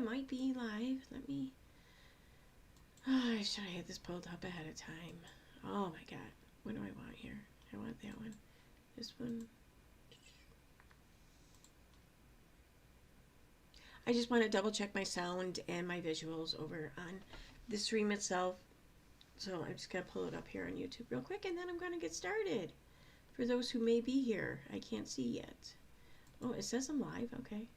might be live. Let me... Oh, I should have had this pulled up ahead of time. Oh my god. What do I want here? I want that one. This one. I just want to double check my sound and my visuals over on the stream itself. So I'm just going to pull it up here on YouTube real quick, and then I'm going to get started. For those who may be here, I can't see yet. Oh, it says I'm live. Okay.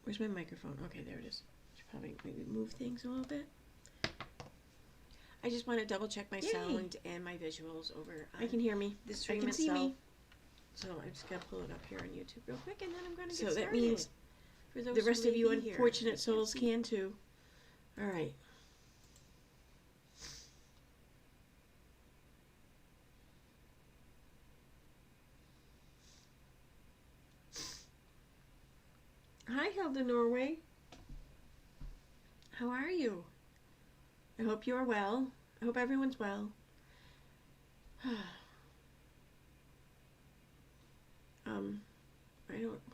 Where's my microphone? Okay, there it is. Should probably maybe move things a little bit. I just want to double check my sound and my visuals over on I can hear me. the stream itself. See me. So I'm just going to pull it up here on YouTube real quick, and then I'm going to get started. So that means for those the rest of you unfortunate here, souls can too. All right. Hi, Hilda Norway. How are you? I hope you are well. I hope everyone's well.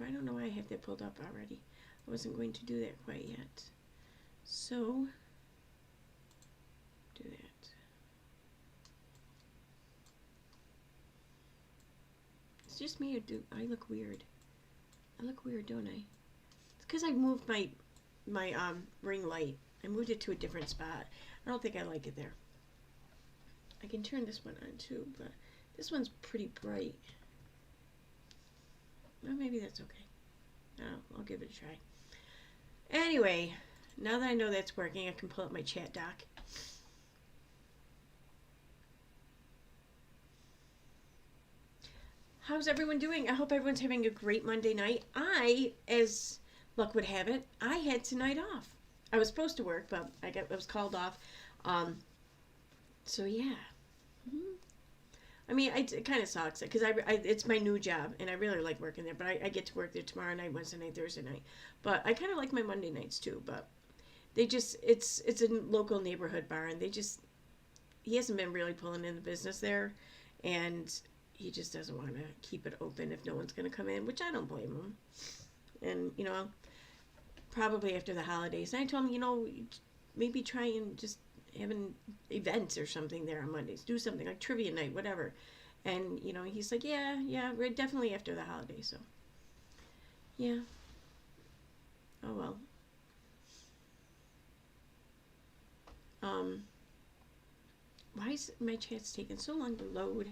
I don't know why I have that pulled up already. I wasn't going to do that quite yet. So, do that. It's just me, or do I look weird? I look weird, don't I? It's because I moved my ring light. I moved it to a different spot. I don't think I like it there. I can turn this one on too, but this one's pretty bright. Well, maybe that's okay. I'll give it a try. Anyway, now that I know that's working, I can pull up my chat doc. How's everyone doing? I hope everyone's having a great Monday night. I, as luck would have it, I had tonight off. I was supposed to work, but I was called off. So yeah. I mean, it kind of sucks because it's my new job and I really like working there. But I get to work there tomorrow night, Wednesday night, Thursday night. But I kind of like my Monday nights too. But they just it's a local neighborhood bar, and he hasn't been really pulling in the business there, and he just doesn't want to keep it open if no one's going to come in, which I don't blame him. And probably after the holidays, and I told him, maybe try and just have an event or something there on Mondays. Do something like trivia night, whatever. And, he's like, yeah, we're definitely after the holidays, so. Yeah. Oh, well. Why is my chat's taking so long to load?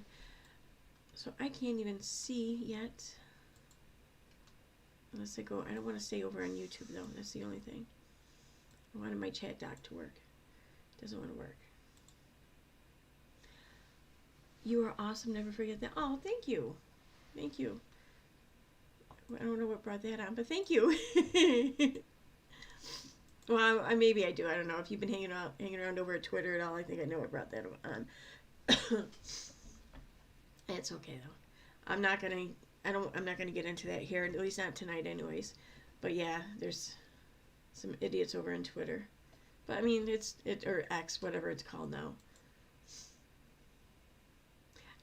So I can't even see yet. Unless I don't want to stay over on YouTube, though. That's the only thing. I wanted my chat doc to work. Doesn't want to work. You are awesome. Never forget that. Oh, thank you. Thank you. I don't know what brought that on, but thank you. Well, maybe I do. I don't know. If you've been hanging around over at Twitter at all, I think I know what brought that on. It's okay though. I'm not gonna get into that here, at least not tonight, anyways. But yeah, there's some idiots over on Twitter. But I mean, or X, whatever it's called now.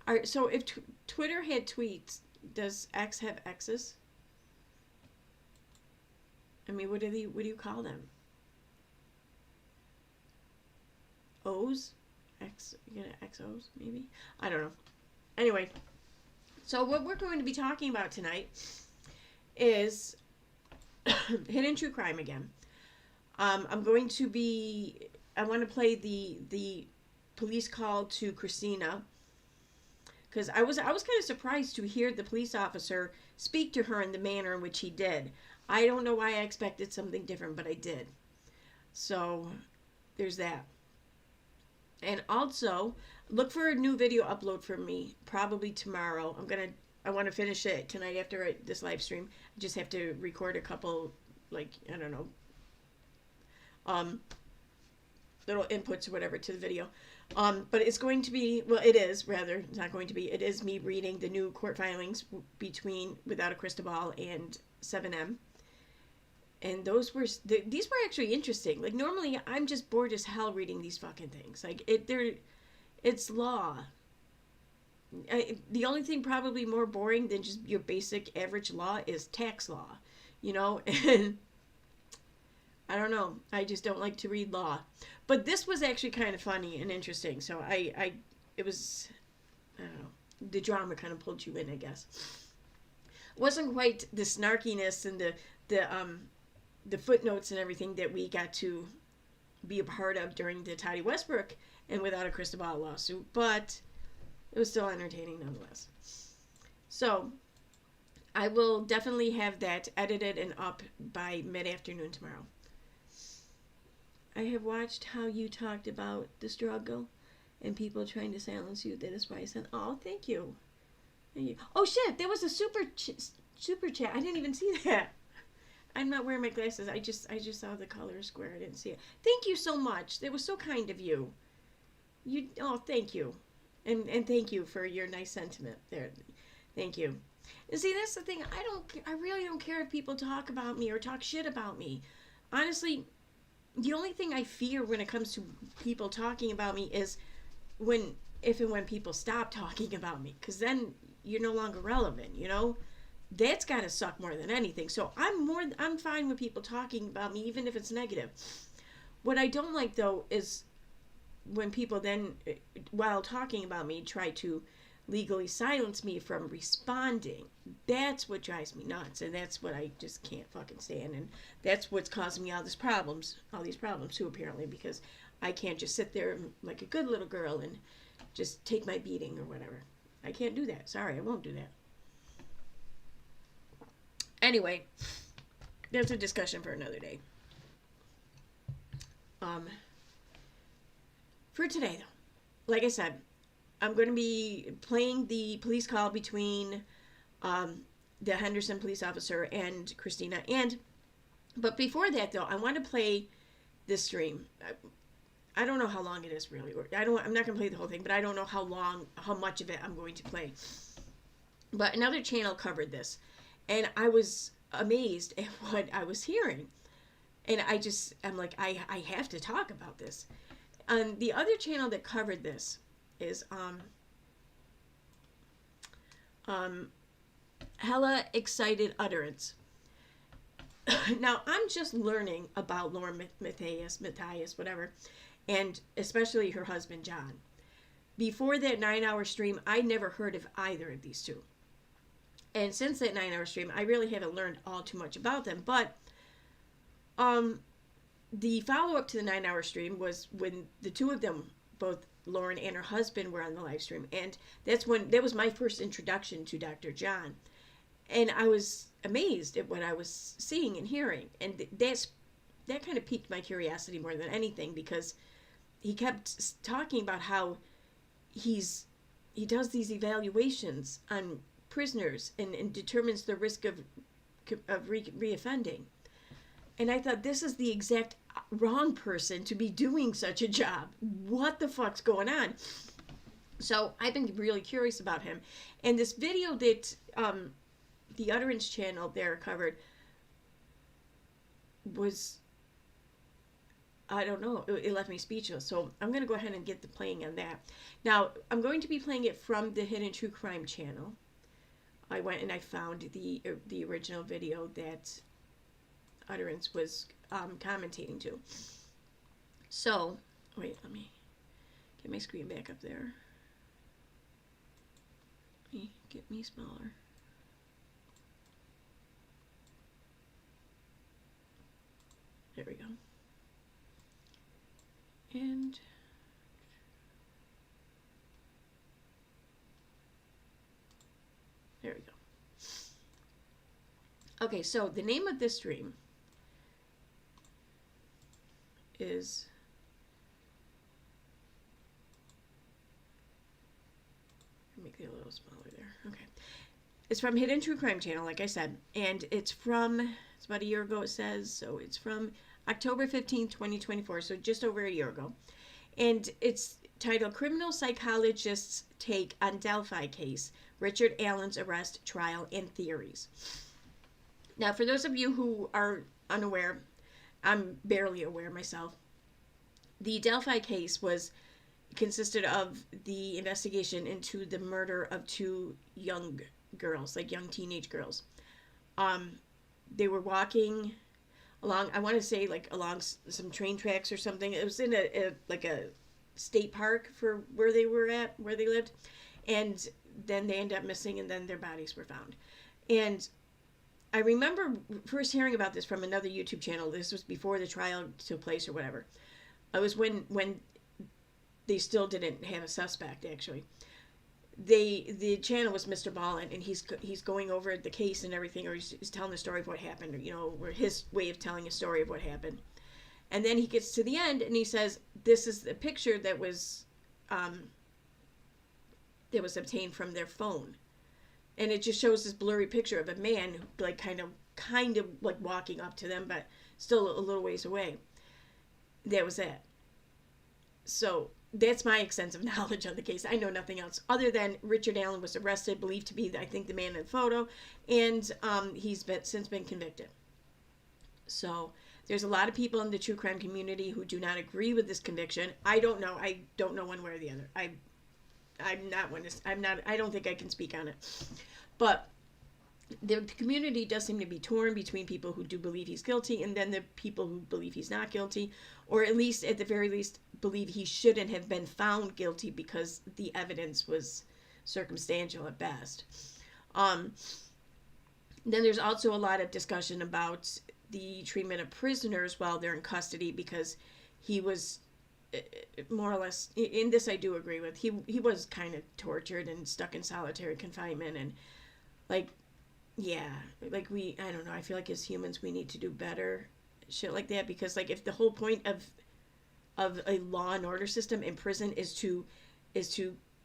All right, so if Twitter had tweets, does X have X's? I mean, what do you call them? O's? XOs, maybe? I don't know. Anyway, so what we're going to be talking about tonight is hidden true crime again. I want to play the police call to Christina, because I was kind of surprised to hear the police officer speak to her in the manner in which he did. I don't know why I expected something different, but I did. So there's that. And also, look for a new video upload from me, probably tomorrow. I want to finish it tonight after this live stream. I just have to record a couple, I don't know, little inputs or whatever to the video. But it's going to be, it's not going to be, it is me reading the new court filings between Without a Crystal Ball and 7M. And these were actually interesting. Normally I'm just bored as hell reading these fucking things. It's law. The only thing probably more boring than just your basic average law is tax law, and I don't know. I just don't like to read law. But this was actually kind of funny and interesting. So it was, I don't know, the drama kind of pulled you in, I guess. It wasn't quite the snarkiness and the footnotes and everything that we got to be a part of during the Toddy Westbrook and Without a Cristobal lawsuit, but it was still entertaining nonetheless. So I will definitely have that edited and up by mid-afternoon tomorrow. I have watched how you talked about the struggle and people trying to silence you. That is why I said, oh, thank you. Thank you. Oh, shit, there was a super chat. I didn't even see that. I'm not wearing my glasses. I just saw the color square. I didn't see it. Thank you so much. That was so kind of you. Thank you. And thank you for your nice sentiment there. Thank you. And see, that's the thing. I really don't care if people talk about me or talk shit about me. Honestly, the only thing I fear when it comes to people talking about me is if and when people stop talking about me, because then you're no longer relevant, That's got to suck more than anything. So I'm fine with people talking about me, even if it's negative. What I don't like, though, is when people then, while talking about me, try to legally silence me from responding. That's what drives me nuts, and that's what I just can't fucking stand, and that's what's causing me all these problems too, apparently, because I can't just sit there like a good little girl and just take my beating or whatever. I can't do that. Sorry, I won't do that. Anyway, there's a discussion for another day. For today, though, like I said, I'm going to be playing the police call between the Henderson police officer and Christina. But before that, though, I want to play this stream. I don't know how long it is, really. I'm not going to play the whole thing, but I don't know how much of it I'm going to play. But another channel covered this, and I was amazed at what I was hearing. And I'm like, I have to talk about this. And the other channel that covered this is Hella Excited Utterance. Now, I'm just learning about Lauren Matthias, whatever, and especially her husband, John. Before that 9-hour stream, I never heard of either of these two. And since that 9-hour stream, I really haven't learned all too much about them. But the follow-up to the 9-hour stream was when the two of them, both Lauren and her husband, were on the live stream. And that was my first introduction to Dr. John. And I was amazed at what I was seeing and hearing. And that kind of piqued my curiosity more than anything, because he kept talking about how he does these evaluations on prisoners and determines the risk of reoffending. And I thought, this is the exact wrong person to be doing such a job. What the fuck's going on? So I've been really curious about him. And this video that the Utterance channel there covered was, I don't know, it left me speechless. So I'm going to go ahead and get the playing on that. Now, I'm going to be playing it from the Hidden True Crime channel. I went and I found the original video that Utterance was commentating to. So, wait, let me get my screen back up there. Let me get me smaller. There we go. And there we go. Okay, so the name of this stream is make it a little smaller there. Okay. It's from Hidden True Crime channel, like I said, and it's about a year ago, it says, so it's from October 15th, 2024, so just over a year ago. And it's titled Criminal Psychologist's Take on Delphi Case, Richard Allen's Arrest, Trial, and Theories. Now, for those of you who are unaware, I'm barely aware myself. The Delphi case was consisted of the investigation into the murder of 2 young girls, like young teenage girls. They were walking along, I want to say like along some train tracks or something. It was in a state park for where they lived. And then they ended up missing, and then their bodies were found. And I remember first hearing about this from another YouTube channel. This was before the trial took place or whatever. It was when they still didn't have a suspect, actually. The channel was Mr. Ballin, and he's going over the case and everything, or he's telling the story of what happened, or his way of telling a story of what happened. And then he gets to the end, and he says, "This is the picture that was obtained from their phone," and it just shows this blurry picture of a man, like kind of like walking up to them, but still a little ways away. That was it. So that's my extensive knowledge of the case. I know nothing else other than Richard Allen was arrested, believed to be, I think, the man in the photo, and he's since been convicted. So there's a lot of people in the true crime community who do not agree with this conviction. I don't know one way or the other. I don't think I can speak on it. But the community does seem to be torn between people who do believe he's guilty and then the people who believe he's not guilty, or at least, at the very least, believe he shouldn't have been found guilty because the evidence was circumstantial at best. Then there's also a lot of discussion about the treatment of prisoners while they're in custody, because he was more or less, in this I do agree with, he was kind of tortured and stuck in solitary confinement, and like, yeah, like I don't know, I feel like as humans we need to do better shit like that, because like if the whole point of a law and order system in prison is to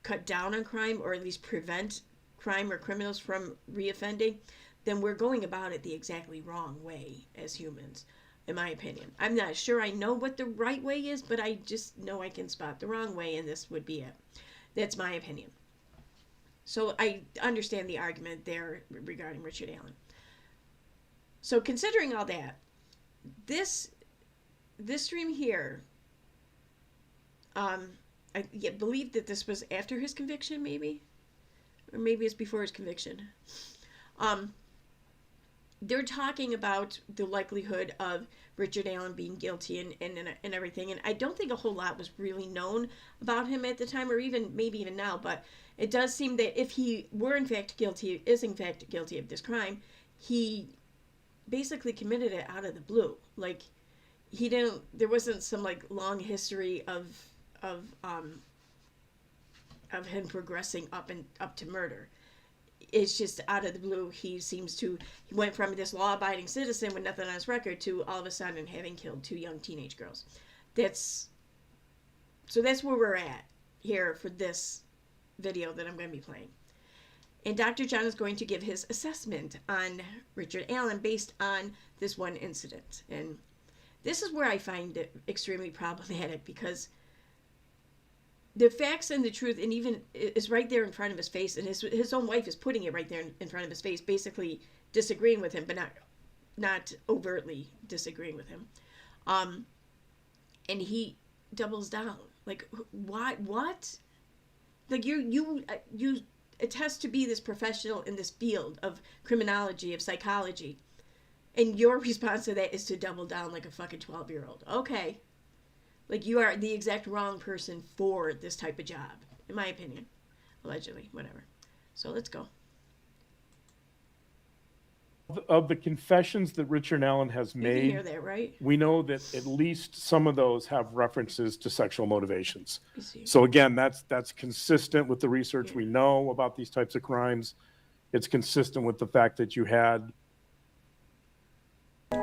cut down on crime, or at least prevent crime or criminals from reoffending, then we're going about it the exactly wrong way as humans, in my opinion. I'm not sure I know what the right way is, but I just know I can spot the wrong way, and this would be it. That's my opinion. So I understand the argument there regarding Richard Allen. So considering all that, this stream here, I believe that this was after his conviction, maybe, or maybe it's before his conviction. They're talking about the likelihood of Richard Allen being guilty and everything, and I don't think a whole lot was really known about him at the time, or maybe even now, but it does seem that if he is in fact guilty of this crime, he basically committed it out of the blue. Like, there wasn't some like long history of him progressing up to murder. It's just out of the blue. He went from this law-abiding citizen with nothing on his record to all of a sudden having killed 2 young teenage girls. That's where we're at here for this video that I'm going to be playing. And Dr. John is going to give his assessment on Richard Allen based on this one incident. And this is where I find it extremely problematic, because the facts and the truth, and even is right there in front of his face, and his own wife is putting it right there in front of his face, basically disagreeing with him, but not overtly disagreeing with him. And he doubles down. Like, what? Like, you attest to be this professional in this field of criminology, of psychology, and your response to that is to double down like a fucking 12-year-old. Okay. Like, you are the exact wrong person for this type of job, in my opinion. Allegedly, whatever. So let's go. Of the confessions that Richard Allen has made, you can hear that, right? We know that at least some of those have references to sexual motivations. So again, that's consistent with the research we know about these types of crimes. It's consistent with the fact that you had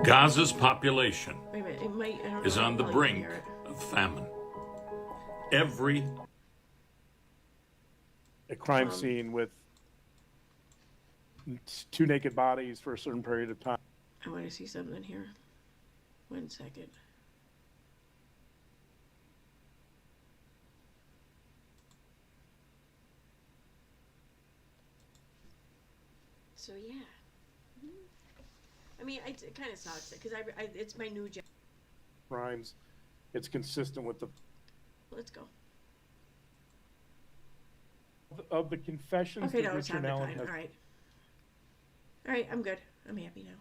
Gaza's population Wait a minute, is on the brink of famine. A crime scene with 2 naked bodies for a certain period of time. I want to see something here. 1 second. So yeah. I mean, it kind of sucks because it's my new job. Crimes. It's consistent with the. Let's go. Of the confessions Okay, that no, it Richard sounded Allen fine. has. All right. All right, I'm good. I'm happy now.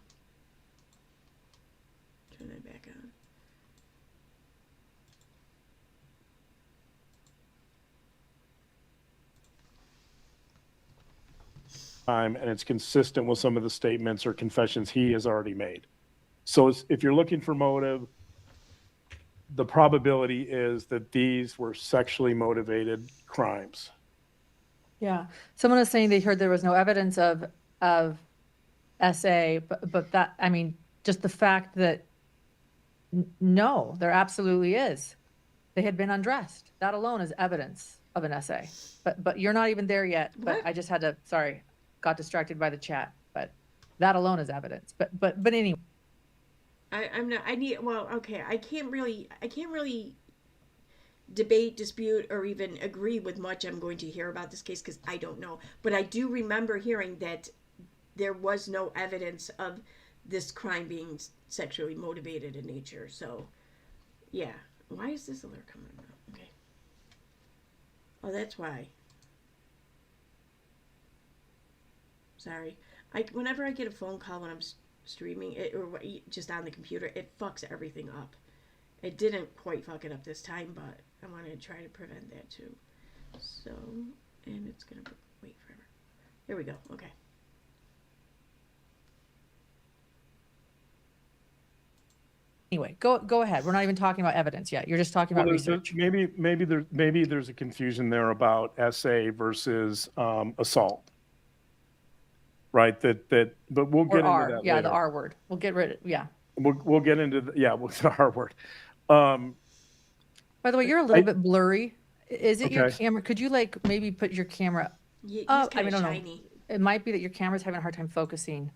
Turn that back on. And it's consistent with some of the statements or confessions he has already made. So if you're looking for motive, the probability is that these were sexually motivated crimes. Yeah. Someone was saying they heard there was no evidence of SA, but that, I mean, just the fact that no, there absolutely is. They had been undressed. That alone is evidence of an SA. But you're not even there yet. But What? I just had to, sorry, got distracted by the chat. But that alone is evidence. But anyway. I'm not. I need. Well, okay. I can't really debate, dispute, or even agree with much I'm going to hear about this case because I don't know. But I do remember hearing that there was no evidence of this crime being sexually motivated in nature. So, yeah. Why is this alert coming up? Okay. Oh, that's why. Sorry. Whenever I get a phone call when I'm streaming it or just on the computer, it fucks everything up. It didn't quite fuck it up this time, but I want to try to prevent that too. So, and it's gonna wait forever. There we go. Okay. Anyway, go ahead. We're not even talking about evidence yet. You're just talking about research. Maybe there's a confusion there about SA versus assault. Right. But we'll get into that. Yeah, later. the R word. We'll get rid of. Yeah. We'll get into the R word. By the way, you're a little bit blurry. Is it Okay. your camera? Could you like maybe put your camera up? I mean, I don't know. It might be that your camera's having a hard time focusing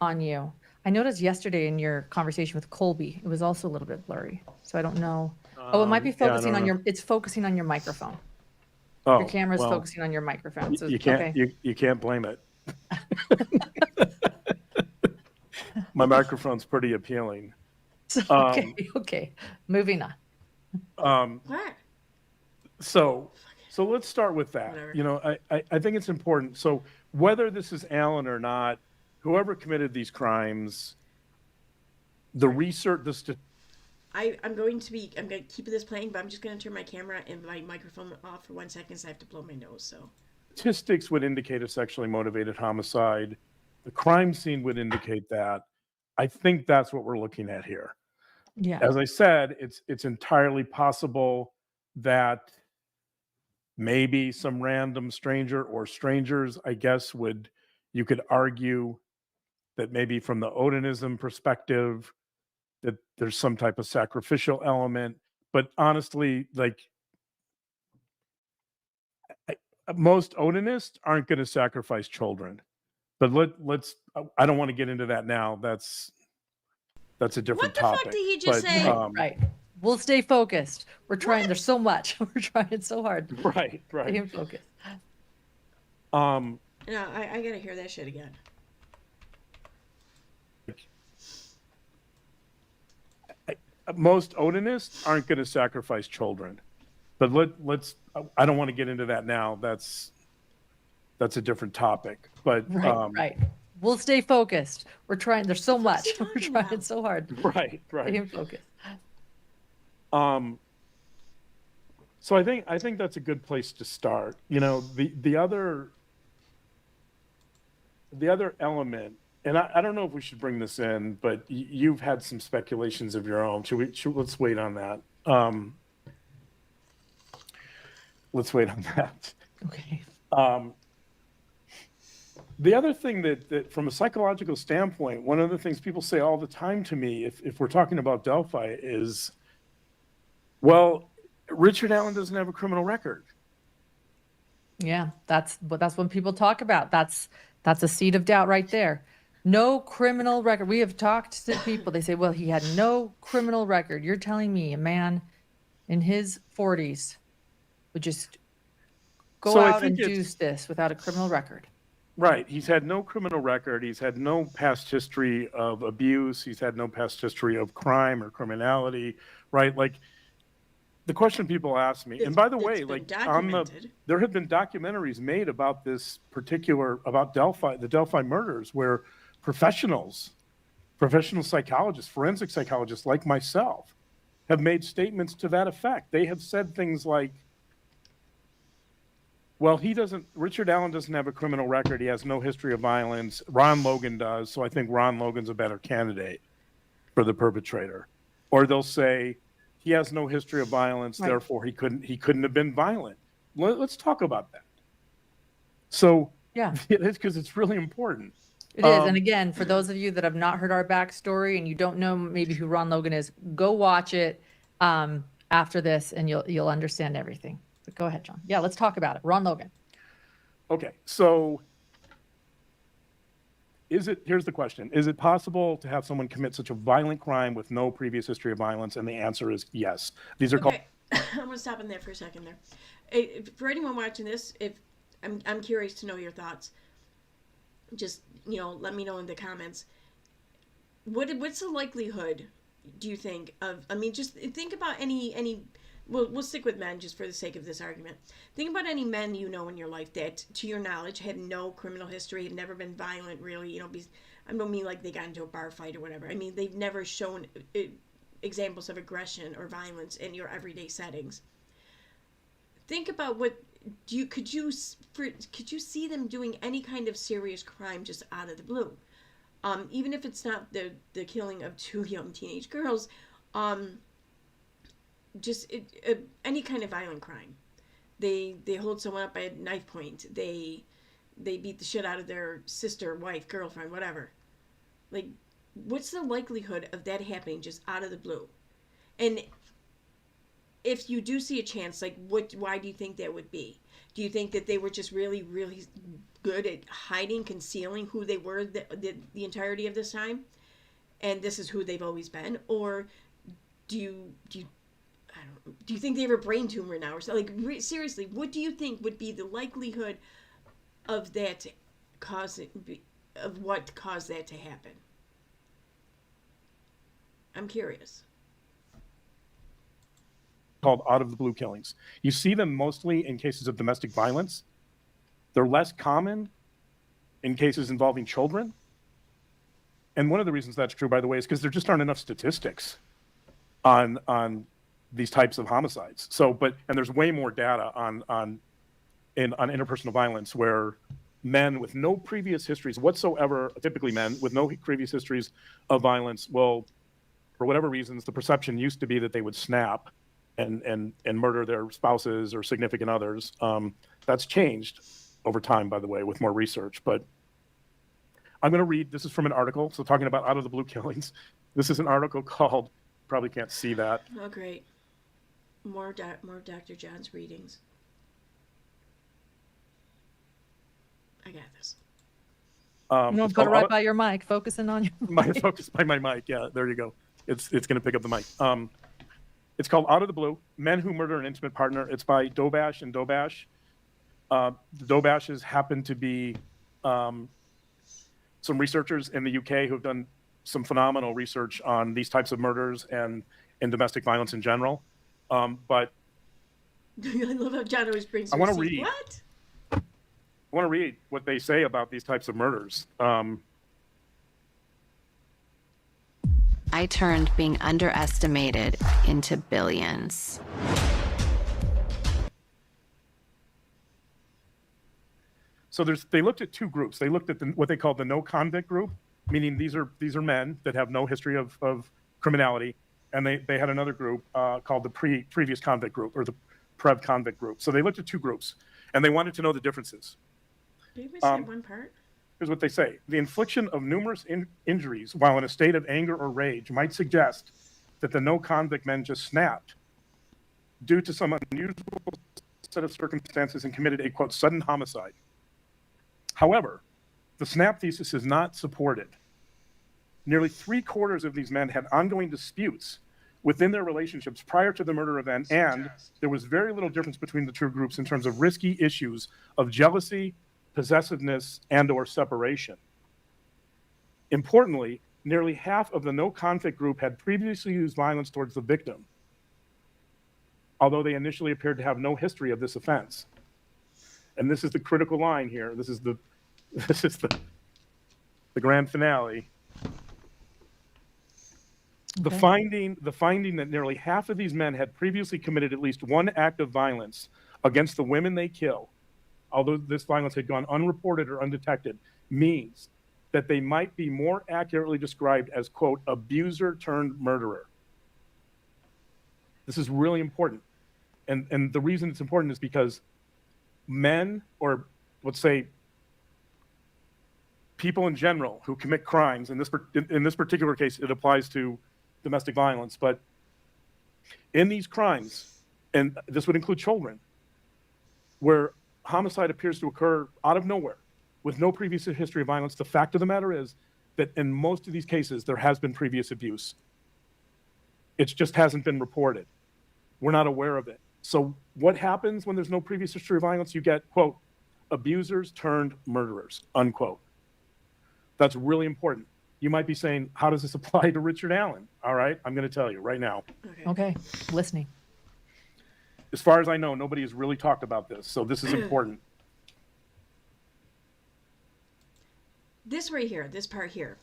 on you. I noticed yesterday in your conversation with Colby, it was also a little bit blurry. So I don't know. It might be focusing on your. It's focusing on your microphone. Oh, your camera's well, focusing on your microphone. So you can't. Okay. You can't blame it. My microphone's pretty appealing. Okay. Moving on. What? So let's start with that. Whatever. You know, I think it's important. So whether this is Allen or not, whoever committed these crimes, the research, I'm going to keep this playing, but I'm just going to turn my camera and my microphone off for 1 second, so I have to blow my nose. So statistics would indicate a sexually motivated homicide. The crime scene would indicate that. I think that's what we're looking at here. Yeah. As I said, it's entirely possible that maybe some random stranger or strangers, I guess, you could argue that maybe from the Odinism perspective, that there's some type of sacrificial element. But honestly, like most Odinists aren't going to sacrifice children. But let's. I don't want to get into that now. That's a different topic. What the fuck did he just say? Right. We'll stay focused. We're trying. There's so much. We're trying so hard. Right. Stay focused. No, I gotta hear that shit again. Most Odinists aren't going to sacrifice children. But let's. I don't want to get into that now. That's a different topic. But Right. We'll stay focused. We're trying. There's so much. We're trying so hard. Right. Stay focused. So I think that's a good place to start. You know, the other element, and I don't know if we should bring this in, but you've had some speculations of your own. Let's wait on that. Let's wait on that. Okay. The other thing that from a psychological standpoint, one of the things people say all the time to me, if we're talking about Delphi, is, well, Richard Allen doesn't have a criminal record. Yeah, that's when people talk about. That's a seed of doubt right there. No criminal record. We have talked to people. They say, well, he had no criminal record. You're telling me a man in his 40s would just go out and do this without a criminal record? Right. He's had no criminal record. He's had no past history of abuse. He's had no past history of crime or criminality. Right. Like, the question people ask me, and by the way, like there have been documentaries made about this particular, about the Delphi murders, where professional psychologists, forensic psychologists like myself, have made statements to that effect. They have said things like, well, Richard Allen doesn't have a criminal record. He has no history of violence. Ron Logan does. So I think Ron Logan's a better candidate for the perpetrator. Or they'll say he has no history of violence. Right. Therefore he couldn't have been violent. Let's talk about that. So yeah, it's because it's really important. It is. And again, for those of you that have not heard our backstory and you don't know maybe who Ron Logan is, go watch it after this and you'll understand everything. But go ahead, John. Yeah, let's talk about it. Ron Logan. Okay, so here's the question. Is it possible to have someone commit such a violent crime with no previous history of violence? And the answer is yes. These are called... I'm going to stop in there for a second there. For anyone watching this, I'm curious to know your thoughts. Just, let me know in the comments. What's the likelihood, do you think, of, just think about any we'll stick with men just for the sake of this argument. Think about any men in your life that, to your knowledge, had no criminal history, have never been violent, really, I don't mean like they got into a bar fight or whatever. I mean, they've never shown examples of aggression or violence in your everyday settings. Think about could you see them doing any kind of serious crime just out of the blue? Even if it's not the killing of 2 young teenage girls, any kind of violent crime. They hold someone up at knife point. They beat the shit out of their sister, wife, girlfriend, whatever. Like, what's the likelihood of that happening just out of the blue? And if you do see a chance, like, why do you think that would be? Do you think that they were just really, really good at hiding, concealing who they were the entirety of this time, and this is who they've always been? Or do you think they have a brain tumor now or something? Like, seriously, what do you think would be the likelihood of that what caused that to happen? I'm curious. Called out of the blue killings. You see them mostly in cases of domestic violence. They're less common in cases involving children. And one of the reasons that's true, by the way, is because there just aren't enough statistics on these types of homicides. So, and there's way more data on interpersonal violence, where men with no previous histories whatsoever, typically men with no previous histories of violence, will, for whatever reasons, the perception used to be that they would snap and murder their spouses or significant others. That's changed over time, by the way, with more research. But I'm going to read, this is from an article, so talking about out of the blue killings. This is an article called, probably can't see that. Oh, great. More Dr. John's readings. I got this. No, put it right by your mic, focusing on your focus by my mic. Yeah, there you go. It's going to pick up the mic. It's called Out of the Blue, Men Who Murder an Intimate Partner. It's by Dobash and Dobash. The Dobashes happen to be some researchers in the UK who have done some phenomenal research on these types of murders and domestic violence in general. But I love how John always brings. I want to read. What? I want to read what they say about these types of murders. I turned being underestimated into billions. So they looked at 2 groups. They looked at what they called the no convict group, meaning these are men that have no history of criminality, and they had another group called the previous convict group, or the Prev convict group. So they looked at 2 groups, and they wanted to know the differences. Did we say one part? Here's what they say. The infliction of numerous injuries while in a state of anger or rage might suggest that the no convict men just snapped due to some unusual set of circumstances and committed a, quote, sudden homicide. However, the snap thesis is not supported. Nearly 3/4 of these men had ongoing disputes within their relationships prior to the murder event, and there was very little difference between the 2 groups in terms of risky issues of jealousy, possessiveness, and or separation. Importantly, nearly half of the no conflict group had previously used violence towards the victim. although they initially appeared to have no history of this offense. And this is the critical line here. This is the grand finale. The finding that nearly half of these men had previously committed at least one act of violence against the women they kill, although this violence had gone unreported or undetected, means that they might be more accurately described as, quote, abuser turned murderer. This is really important. And the reason it's important is because men, or let's say people in general who commit crimes, in this particular case, it applies to domestic violence, but in these crimes, and this would include children, where homicide appears to occur out of nowhere with no previous history of violence, the fact of the matter is that in most of these cases, there has been previous abuse. It just hasn't been reported. We're not aware of it. So what happens when there's no previous history of violence? You get, quote, abusers turned murderers, unquote. That's really important. You might be saying, how does this apply to Richard Allen? All right, I'm going to tell you right now. Okay, listening. As far as I know, nobody has really talked about this, so this is important. This right here, this part here,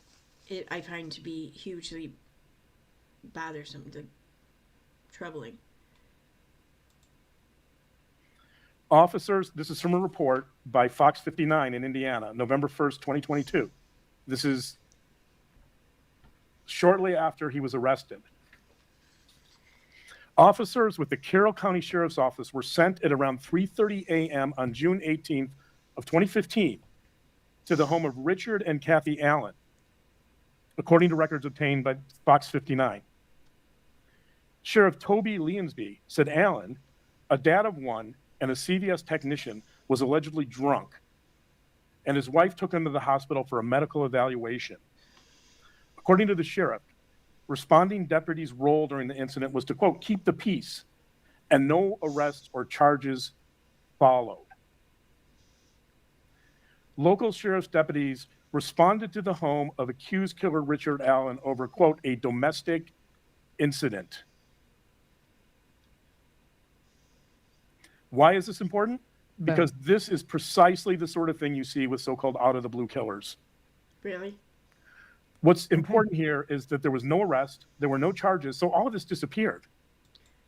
I find to be hugely bothersome, troubling. Officers, this is from a report by Fox 59 in Indiana, November 1st, 2022. This is shortly after he was arrested. Officers with the Carroll County Sheriff's Office were sent at around 3:30 a.m. on June 18th of 2015 to the home of Richard and Kathy Allen, according to records obtained by Fox 59. Sheriff Toby Leansby said Allen, a dad of one and a CVS technician, was allegedly drunk, and his wife took him to the hospital for a medical evaluation. According to the sheriff, responding deputies' role during the incident was to, quote, keep the peace, and no arrests or charges followed. Local sheriff's deputies responded to the home of accused killer Richard Allen over, quote, a domestic incident. Why is this important? Because this is precisely the sort of thing you see with so-called out-of-the-blue killers. Really? What's important here is that there was no arrest, there were no charges, so all of this disappeared.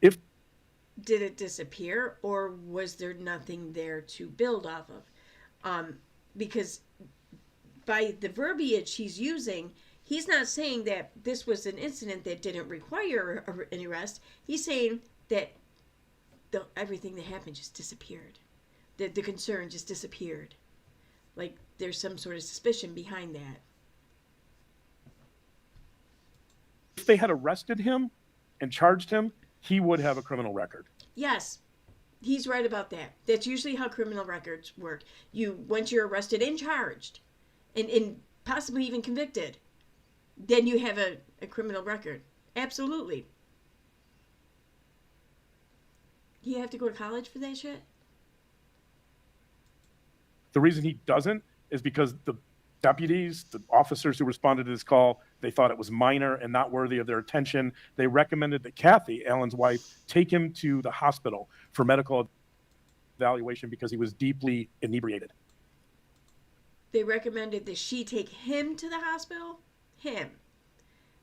Did it disappear, or was there nothing there to build off of? Because by the verbiage he's using, he's not saying that this was an incident that didn't require an arrest. He's saying that everything that happened just disappeared. The concern just disappeared. Like there's some sort of suspicion behind that. If they had arrested him and charged him, he would have a criminal record. Yes, he's right about that. That's usually how criminal records work. Once you're arrested and charged, and possibly even convicted, then you have a criminal record. Absolutely. Do you have to go to college for that shit? The reason he doesn't is because the deputies, the officers who responded to this call, they thought it was minor and not worthy of their attention. They recommended that Kathy, Allen's wife, take him to the hospital for medical evaluation because he was deeply inebriated. They recommended that she take him to the hospital? Him.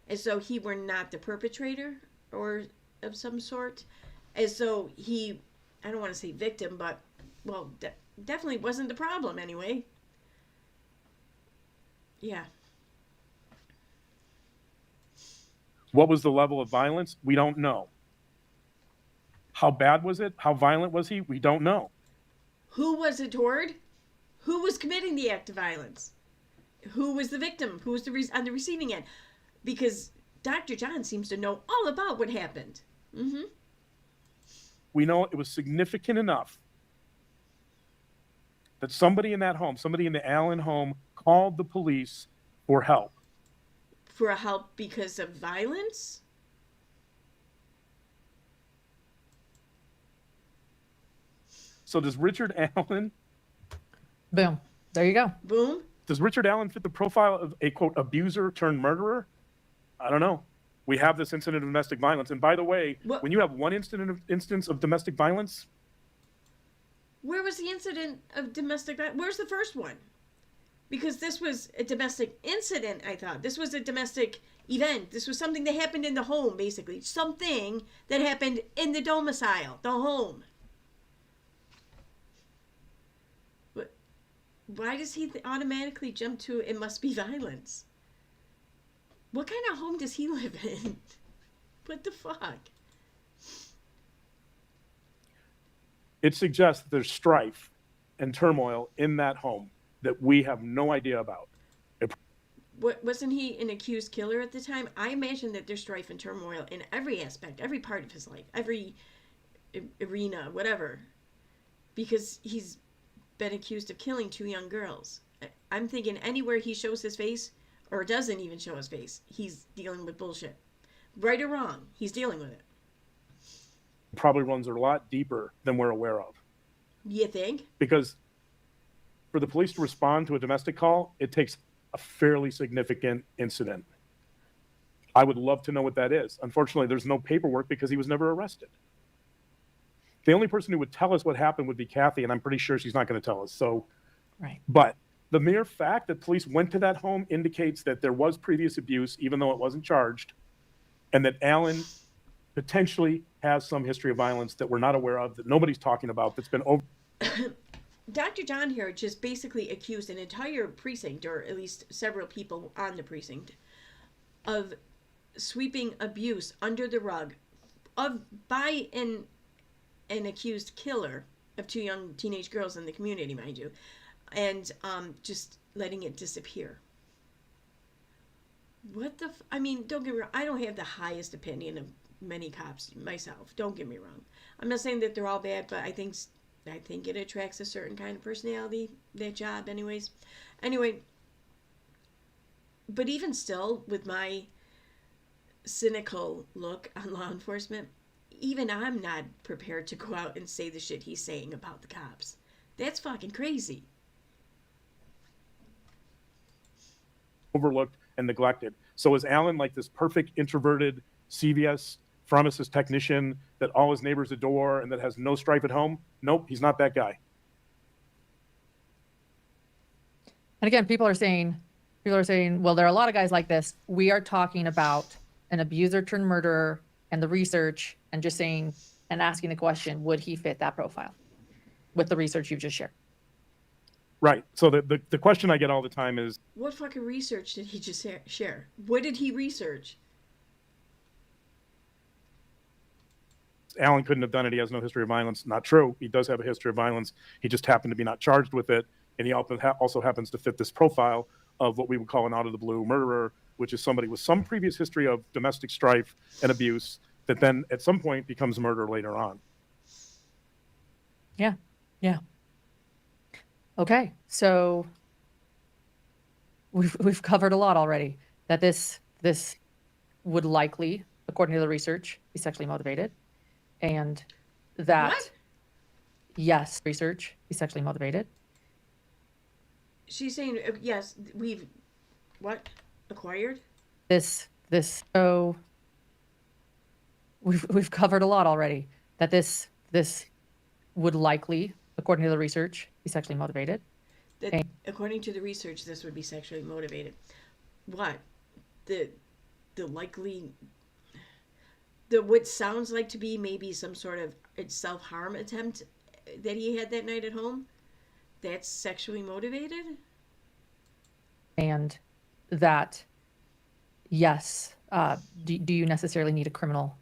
As though he were not the perpetrator or of some sort. As though he, I don't want to say victim, but, well, definitely wasn't the problem anyway. Yeah. What was the level of violence? We don't know. How bad was it? How violent was he? We don't know. Who was it toward? Who was committing the act of violence? Who was the victim? Who was on the receiving end? Because Dr. John seems to know all about what happened. Mm-hmm. We know it was significant enough that somebody in that home, somebody in the Allen home, called the police for help. For help because of violence? So does Richard Allen... Boom. There you go. Boom. Does Richard Allen fit the profile of a, quote, abuser turned murderer? I don't know. we have this incident of domestic violence. And by the way, when you have one instance of domestic violence, where was the incident of domestic violence? Where's the first one? Because this was a domestic incident, I thought. This was a domestic event. This was something that happened in the home, basically. Something that happened in the domicile, the home. But why does he automatically jump to it must be violence? What kind of home does he live in? What the fuck? it suggests that there's strife and turmoil in that home that we have no idea about. Wasn't he an accused killer at the time? I imagine that there's strife and turmoil in every aspect, every part of his life, every arena, whatever. Because he's been accused of killing 2 young girls. I'm thinking anywhere he shows his face, or doesn't even show his face, he's dealing with bullshit. Right or wrong, he's dealing with it. Probably runs a lot deeper than we're aware of. You think? Because for the police to respond to a domestic call, it takes a fairly significant incident. I would love to know what that is. Unfortunately, there's no paperwork because he was never arrested. The only person who would tell us what happened would be Kathy, and I'm pretty sure she's not going to tell us. So, right. But the mere fact that police went to that home indicates that there was previous abuse, even though it wasn't charged, and that Alan potentially has some history of violence that we're not aware of, that nobody's talking about, that's been over. Dr. John here just basically accused an entire precinct, or at least several people on the precinct, of sweeping abuse under the rug by an accused killer of 2 young teenage girls in the community, mind you, and just letting it disappear. What the I mean, don't get me wrong, I don't have the highest opinion of many cops myself, don't get me wrong. I'm not saying that they're all bad, but I think it attracts a certain kind of personality, that job anyways. Anyway, but even still, with my cynical look on law enforcement, even I'm not prepared to go out and say the shit he's saying about the cops. That's fucking crazy. Overlooked and neglected. So is Alan like this perfect introverted CVS pharmacist technician that all his neighbors adore and that has no strife at home? Nope, he's not that guy. And again, people are saying, well, there are a lot of guys like this. We are talking about an abuser turned murderer and the research, and just saying and asking the question, would he fit that profile with the research you've just shared? Right. So the question I get all the time is, what fucking research did he just share? What did he research? Alan couldn't have done it. He has no history of violence. Not true. He does have a history of violence. He just happened to be not charged with it. And he also happens to fit this profile of what we would call an out of the blue murderer, which is somebody with some previous history of domestic strife and abuse that then at some point becomes murder later on. Yeah. Yeah. Okay. So we've covered a lot already. That this would likely, according to the research, be sexually motivated. And that, what? Yes, research be sexually motivated. She's saying, yes, we've, what? Acquired? So we've covered a lot already. That this would likely, according to the research, be sexually motivated. According to the research, this would be sexually motivated. What? The likely... what sounds like to be maybe some sort of self-harm attempt that he had that night at home, that's sexually motivated? And that, yes, do you necessarily need a criminal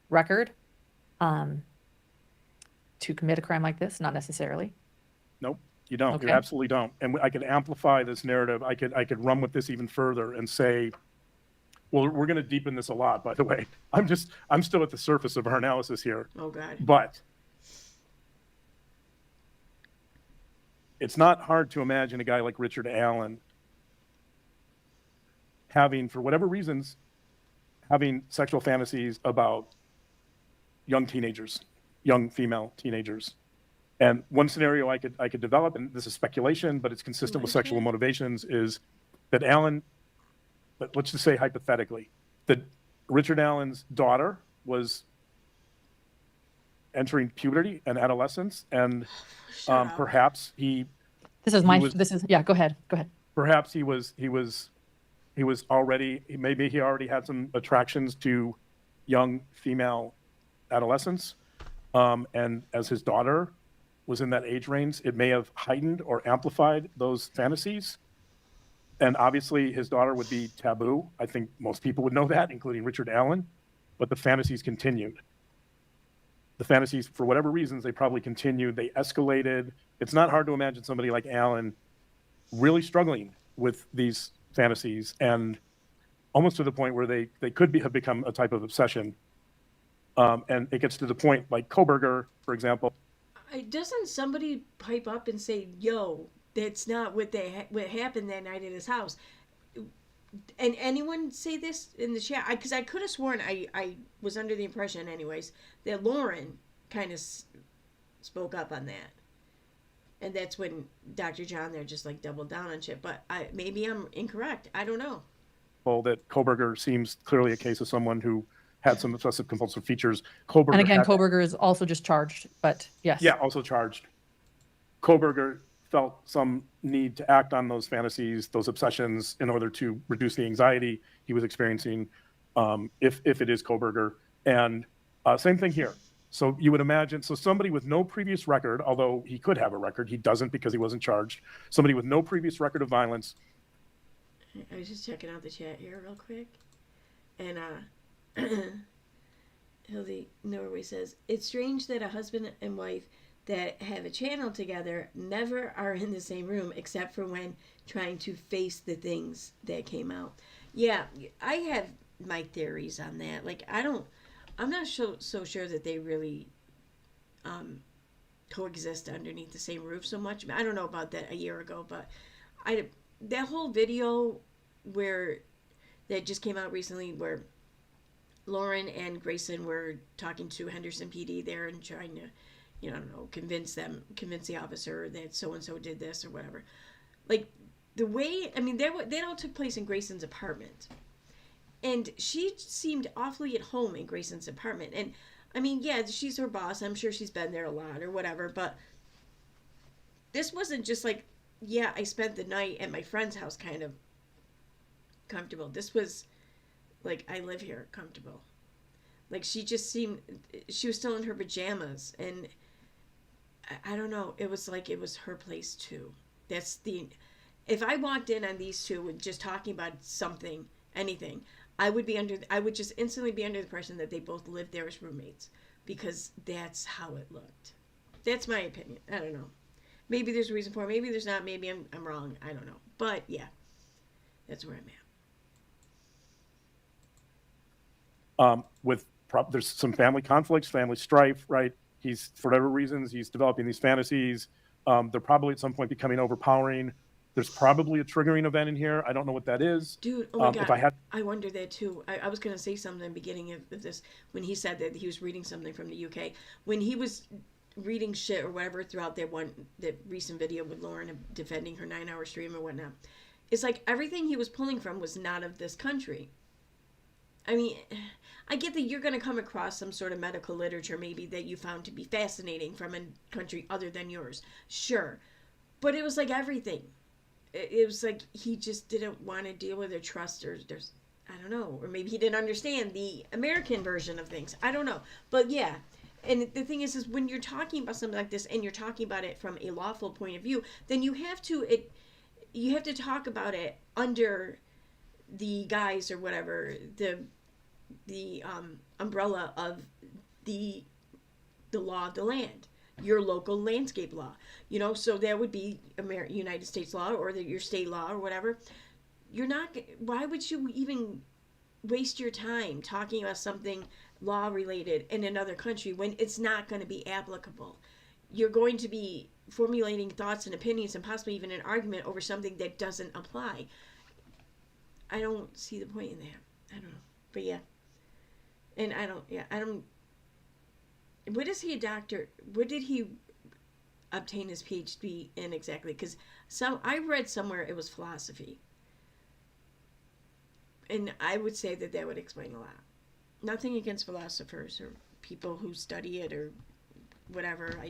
record to commit a crime like this? Not necessarily. Nope, you don't. Okay. You absolutely don't. And I could amplify this narrative. I could run with this even further and say, well, we're going to deepen this a lot, by the way. I'm still at the surface of our analysis here. Oh, God. But it's not hard to imagine a guy like Richard Allen having, for whatever reasons, having sexual fantasies about young teenagers, young female teenagers. And one scenario I could develop, and this is speculation, but it's consistent with sexual motivations, is that Alan, but let's just say hypothetically, that Richard Allen's daughter was entering puberty and adolescence, and Shut up. perhaps he yeah, go ahead. perhaps he was already, maybe he already had some attractions to young female adolescents, and as his daughter was in that age range, it may have heightened or amplified those fantasies. And obviously his daughter would be taboo. I think most people would know that, including Richard Allen, but the fantasies continued. The fantasies, for whatever reasons, they probably continued. They escalated. It's not hard to imagine somebody like Allen really struggling with these fantasies, and almost to the point where they could have become a type of obsession. And it gets to the point, like Kohberger, for example. Doesn't somebody pipe up and say, yo, that's not what happened that night at his house? And anyone say this in the chat? Because I could have sworn I was under the impression, anyways, that Lauren kind of spoke up on that. And that's when Dr. John there just like doubled down on shit. But maybe I'm incorrect. I don't know. Well, that Kohberger seems clearly a case of someone who had some obsessive compulsive features. Kohberger And again, Kohberger is also just charged, but yes. Yeah, also charged. Kohberger felt some need to act on those fantasies, those obsessions, in order to reduce the anxiety he was experiencing, if it is Kohberger. And same thing here. So you would imagine, so somebody with no previous record, although he could have a record, he doesn't because he wasn't charged. Somebody with no previous record of violence. I was just checking out the chat here real quick. And Hildy Norway says, it's strange that a husband and wife that have a channel together never are in the same room except for when trying to face the things that came out. Yeah, I have my theories on that. Like, I'm not so sure that they really coexist underneath the same roof so much. I don't know about that a year ago, but that whole video that just came out recently where Lauren and Grayson were talking to Henderson PD there and trying to, I don't know, convince the officer that so-and-so did this or whatever. Like, the way, that all took place in Grayson's apartment. And she seemed awfully at home in Grayson's apartment. And, yeah, she's her boss. I'm sure she's been there a lot or whatever. But this wasn't just like, yeah, I spent the night at my friend's house kind of comfortable. This was like, I live here comfortable. Like, she just seemed, she was still in her pajamas. And I don't know. It was like it was her place too. If I walked in on these two with just talking about something, anything, I would just instantly be under the impression that they both lived there as roommates, because that's how it looked. That's my opinion. I don't know. Maybe there's a reason for it. Maybe there's not. Maybe I'm wrong. I don't know. But yeah, that's where I'm at. There's some family conflicts, family strife, right? He's, for whatever reasons, he's developing these fantasies. They're probably at some point becoming overpowering. There's probably a triggering event in here. I don't know what that is. Dude, oh my God. I wonder that too. I was going to say something in the beginning of this when he said that he was reading something from the UK. When he was reading shit or whatever throughout that recent video with Lauren defending her 9-hour stream or whatnot, it's like everything he was pulling from was not of this country. I get that you're going to come across some sort of medical literature maybe that you found to be fascinating from a country other than yours. Sure. But it was like everything. It was like he just didn't want to deal with their trust, or I don't know, or maybe he didn't understand the American version of things. I don't know. But yeah. And the thing is when you're talking about something like this and you're talking about it from a lawful point of view, then you have to talk about it under the guise or whatever, the umbrella of the law of the land, your local landscape law, so that would be United States law or your state law or whatever. Why would you even waste your time talking about something law related in another country when it's not going to be applicable? You're going to be formulating thoughts and opinions and possibly even an argument over something that doesn't apply. I don't see the point in that. I don't know. But yeah. And I don't. What is he a doctor? What did he obtain his PhD in exactly? Because I read somewhere it was philosophy. And I would say that would explain a lot. nothing against philosophers or people who study it or whatever. I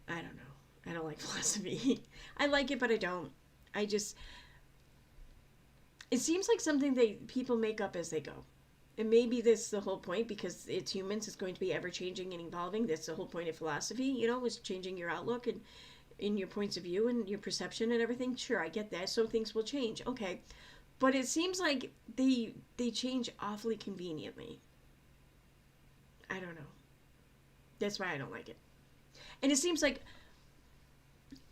don't know. I don't like philosophy. I like it, but I don't. It seems like something people make up as they go. And maybe that's the whole point, because it's humans. It's going to be ever changing and evolving. That's the whole point of philosophy, is changing your outlook and in your points of view and your perception and everything. Sure, I get that. So things will change. Okay. But it seems like they change awfully conveniently. I don't know. That's why I don't like it. And it seems like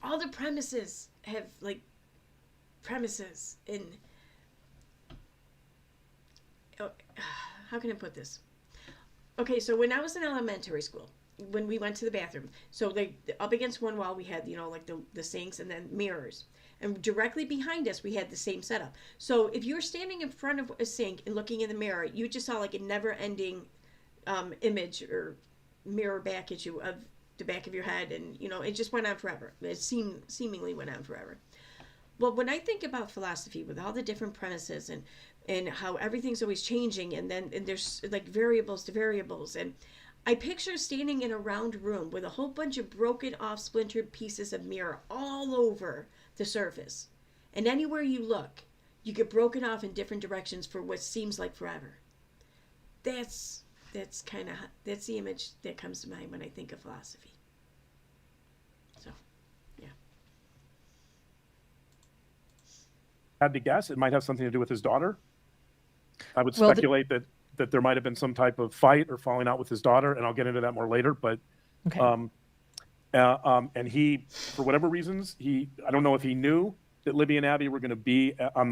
all the premises have premises in, how can I put this? Okay, so when I was in elementary school, when we went to the bathroom, so up against one wall we had the sinks and then mirrors, and directly behind us we had the same setup. So if you were standing in front of a sink and looking in the mirror, you just saw a never-ending image or mirror back at you of the back of your head, and it just went on forever. It seemingly went on forever. Well, when I think about philosophy with all the different premises and how everything's always changing, and there's variables to variables, and I picture standing in a round room with a whole bunch of broken off splintered pieces of mirror all over the surface, and anywhere you look you get broken off in different directions for what seems like forever. That's the image that comes to mind when I think of philosophy. So, yeah. Had to guess, it might have something to do with his daughter. I would Well, speculate that there might have been some type of fight or falling out with his daughter, and I'll get into that more later. But, Okay. and he, for whatever reasons, I don't know if he knew that Libby and Abby were going to be on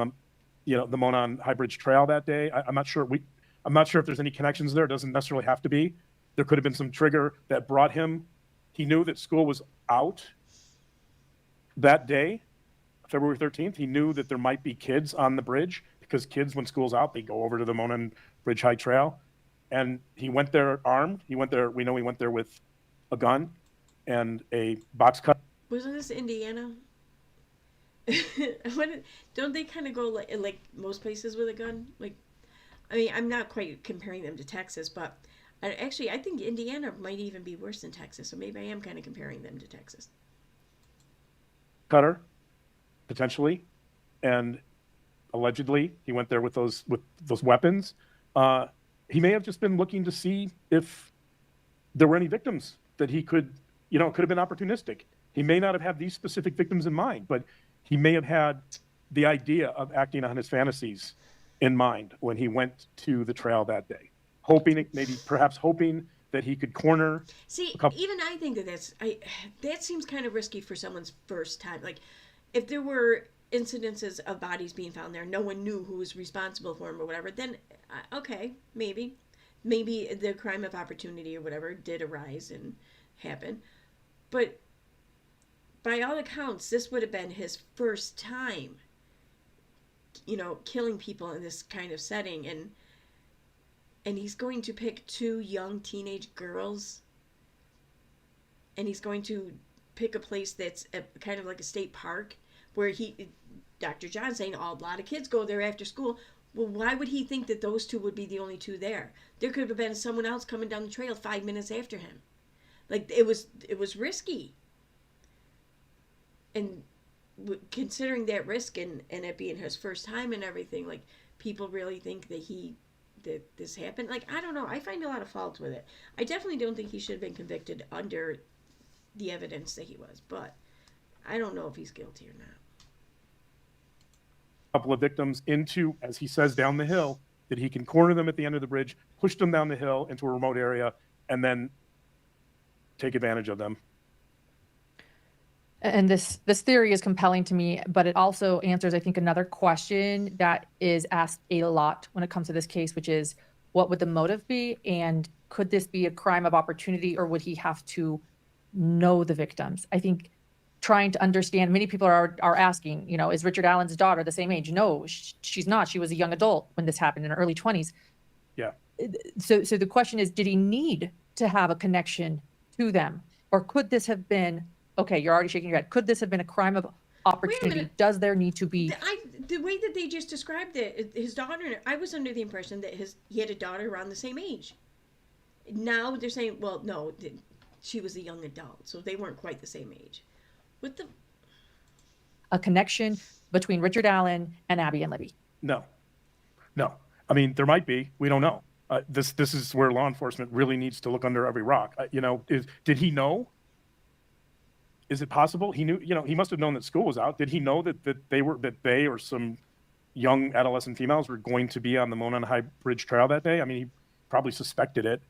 the Monon High Bridge Trail that day. I'm not sure. I'm not sure if there's any connections there. It doesn't necessarily have to be. There could have been some trigger that brought him. He knew that school was out that day, February 13th. He knew that there might be kids on the bridge, because kids, when school's out, they go over to the Monon Bridge High Trail. And he went there armed. We know he went there with a gun and a box cut. Wasn't this Indiana? Don't they kind of go like most places with a gun? I'm not quite comparing them to Texas, but I think Indiana might even be worse than Texas. So maybe I am kind of comparing them to Texas. Cutter, potentially, and allegedly he went there with those weapons. He may have just been looking to see if there were any victims that he could, it could have been opportunistic. He may not have had these specific victims in mind, but he may have had the idea of acting on his fantasies in mind when he went to the trail that day, perhaps hoping that he could corner. See, even I think that seems kind of risky for someone's first time. If there were incidences of bodies being found there, no one knew who was responsible for them or whatever, then okay, maybe the crime of opportunity or whatever did arise and happen. But by all accounts, this would have been his first time, killing people in this kind of setting, and he's going to pick two young teenage girls, and he's going to pick a place that's kind of like a state park where Dr. John's saying a lot of kids go there after school. Well, why would he think that those two would be the only two there? There could have been someone else coming down the trail 5 minutes after him. It was risky. And considering that risk and it being his first time and everything, people really think that this happened. I don't know. I find a lot of fault with it. I definitely don't think he should have been convicted under the evidence that he was, but I don't know if he's guilty or not. Couple of victims into, as he says, down the hill, that he can corner them at the end of the bridge, push them down the hill into a remote area, and then take advantage of them. And this theory is compelling to me, but it also answers, I think, another question that is asked a lot when it comes to this case, which is, what would the motive be? And could this be a crime of opportunity, or would he have to know the victims? I think trying to understand, many people are asking, is Richard Allen's daughter the same age? No, she's not. She was a young adult when this happened, in her early 20s. Yeah. So the question is, did he need to have a connection to them? Or could this have been, okay, you're already shaking your head, could this have been a crime of opportunity? Does there need to be? The way that they just described it, his daughter, I was under the impression that he had a daughter around the same age. Now they're saying, well, no, she was a young adult, so they weren't quite the same age. What the? A connection between Richard Allen and Abby and Libby? No. I mean, there might be. We don't know. This is where law enforcement really needs to look under every rock. Did he know? Is it possible he knew? He must have known that school was out. Did he know that they or some young adolescent females were going to be on the Monon High Bridge Trail that day? I mean, he probably suspected it.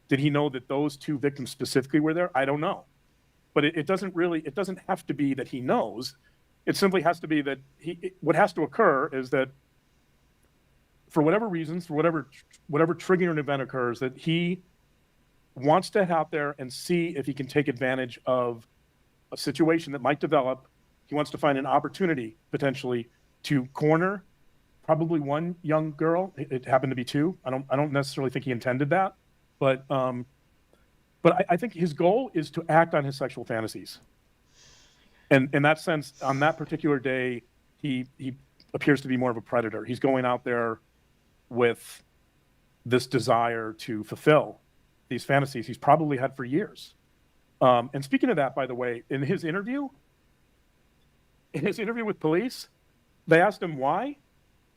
Did he know that those two victims specifically were there? I don't know. But it doesn't have to be that he knows. It simply has to be that what has to occur is that for whatever reasons, for whatever triggering event occurs, that he wants to head out there and see if he can take advantage of a situation that might develop. He wants to find an opportunity potentially to corner probably one young girl. It happened to be two. I don't necessarily think he intended that, but I think his goal is to act on his sexual fantasies. And in that sense, on that particular day, he appears to be more of a predator. He's going out there with this desire to fulfill these fantasies he's probably had for years. And speaking of that, by the way, in his interview with police, they asked him why.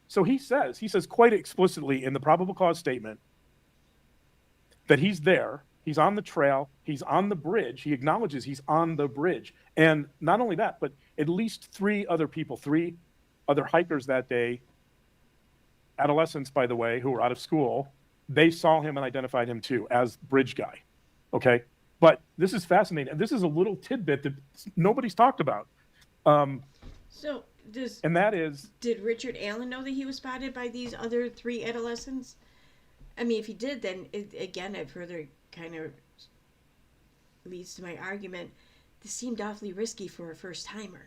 So he says quite explicitly in the probable cause statement that he's there, he's on the trail, he's on the bridge. He acknowledges he's on the bridge. And not only that, but at least three other hikers that day, adolescents, by the way, who were out of school, they saw him and identified him too as bridge guy. Okay. But this is fascinating. And this is a little tidbit that nobody's talked about. Did Richard Allen know that he was spotted by these other three adolescents? I mean, if he did, then it further kind of leads to my argument. This seemed awfully risky for a first timer.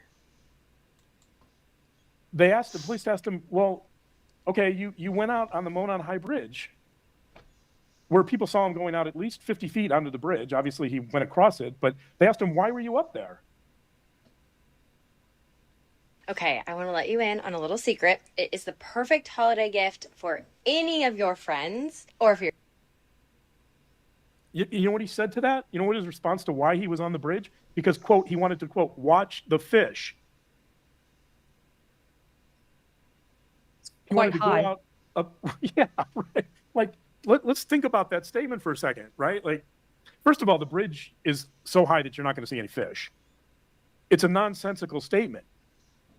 The police asked him, well, okay, you went out on the Monon High Bridge where people saw him going out at least 50 feet onto the bridge. Obviously, he went across it, but they asked him, why were you up there? Okay, I want to let you in on a little secret. It is the perfect holiday gift for any of your friends, or if you're... You know what he said to that? You know what his response to why he was on the bridge? Because, quote, he wanted to, quote, watch the fish. Quite high. Yeah, right. Like, let's think about that statement for a second, right? Like, first of all, the bridge is so high that you're not going to see any fish. It's a nonsensical statement.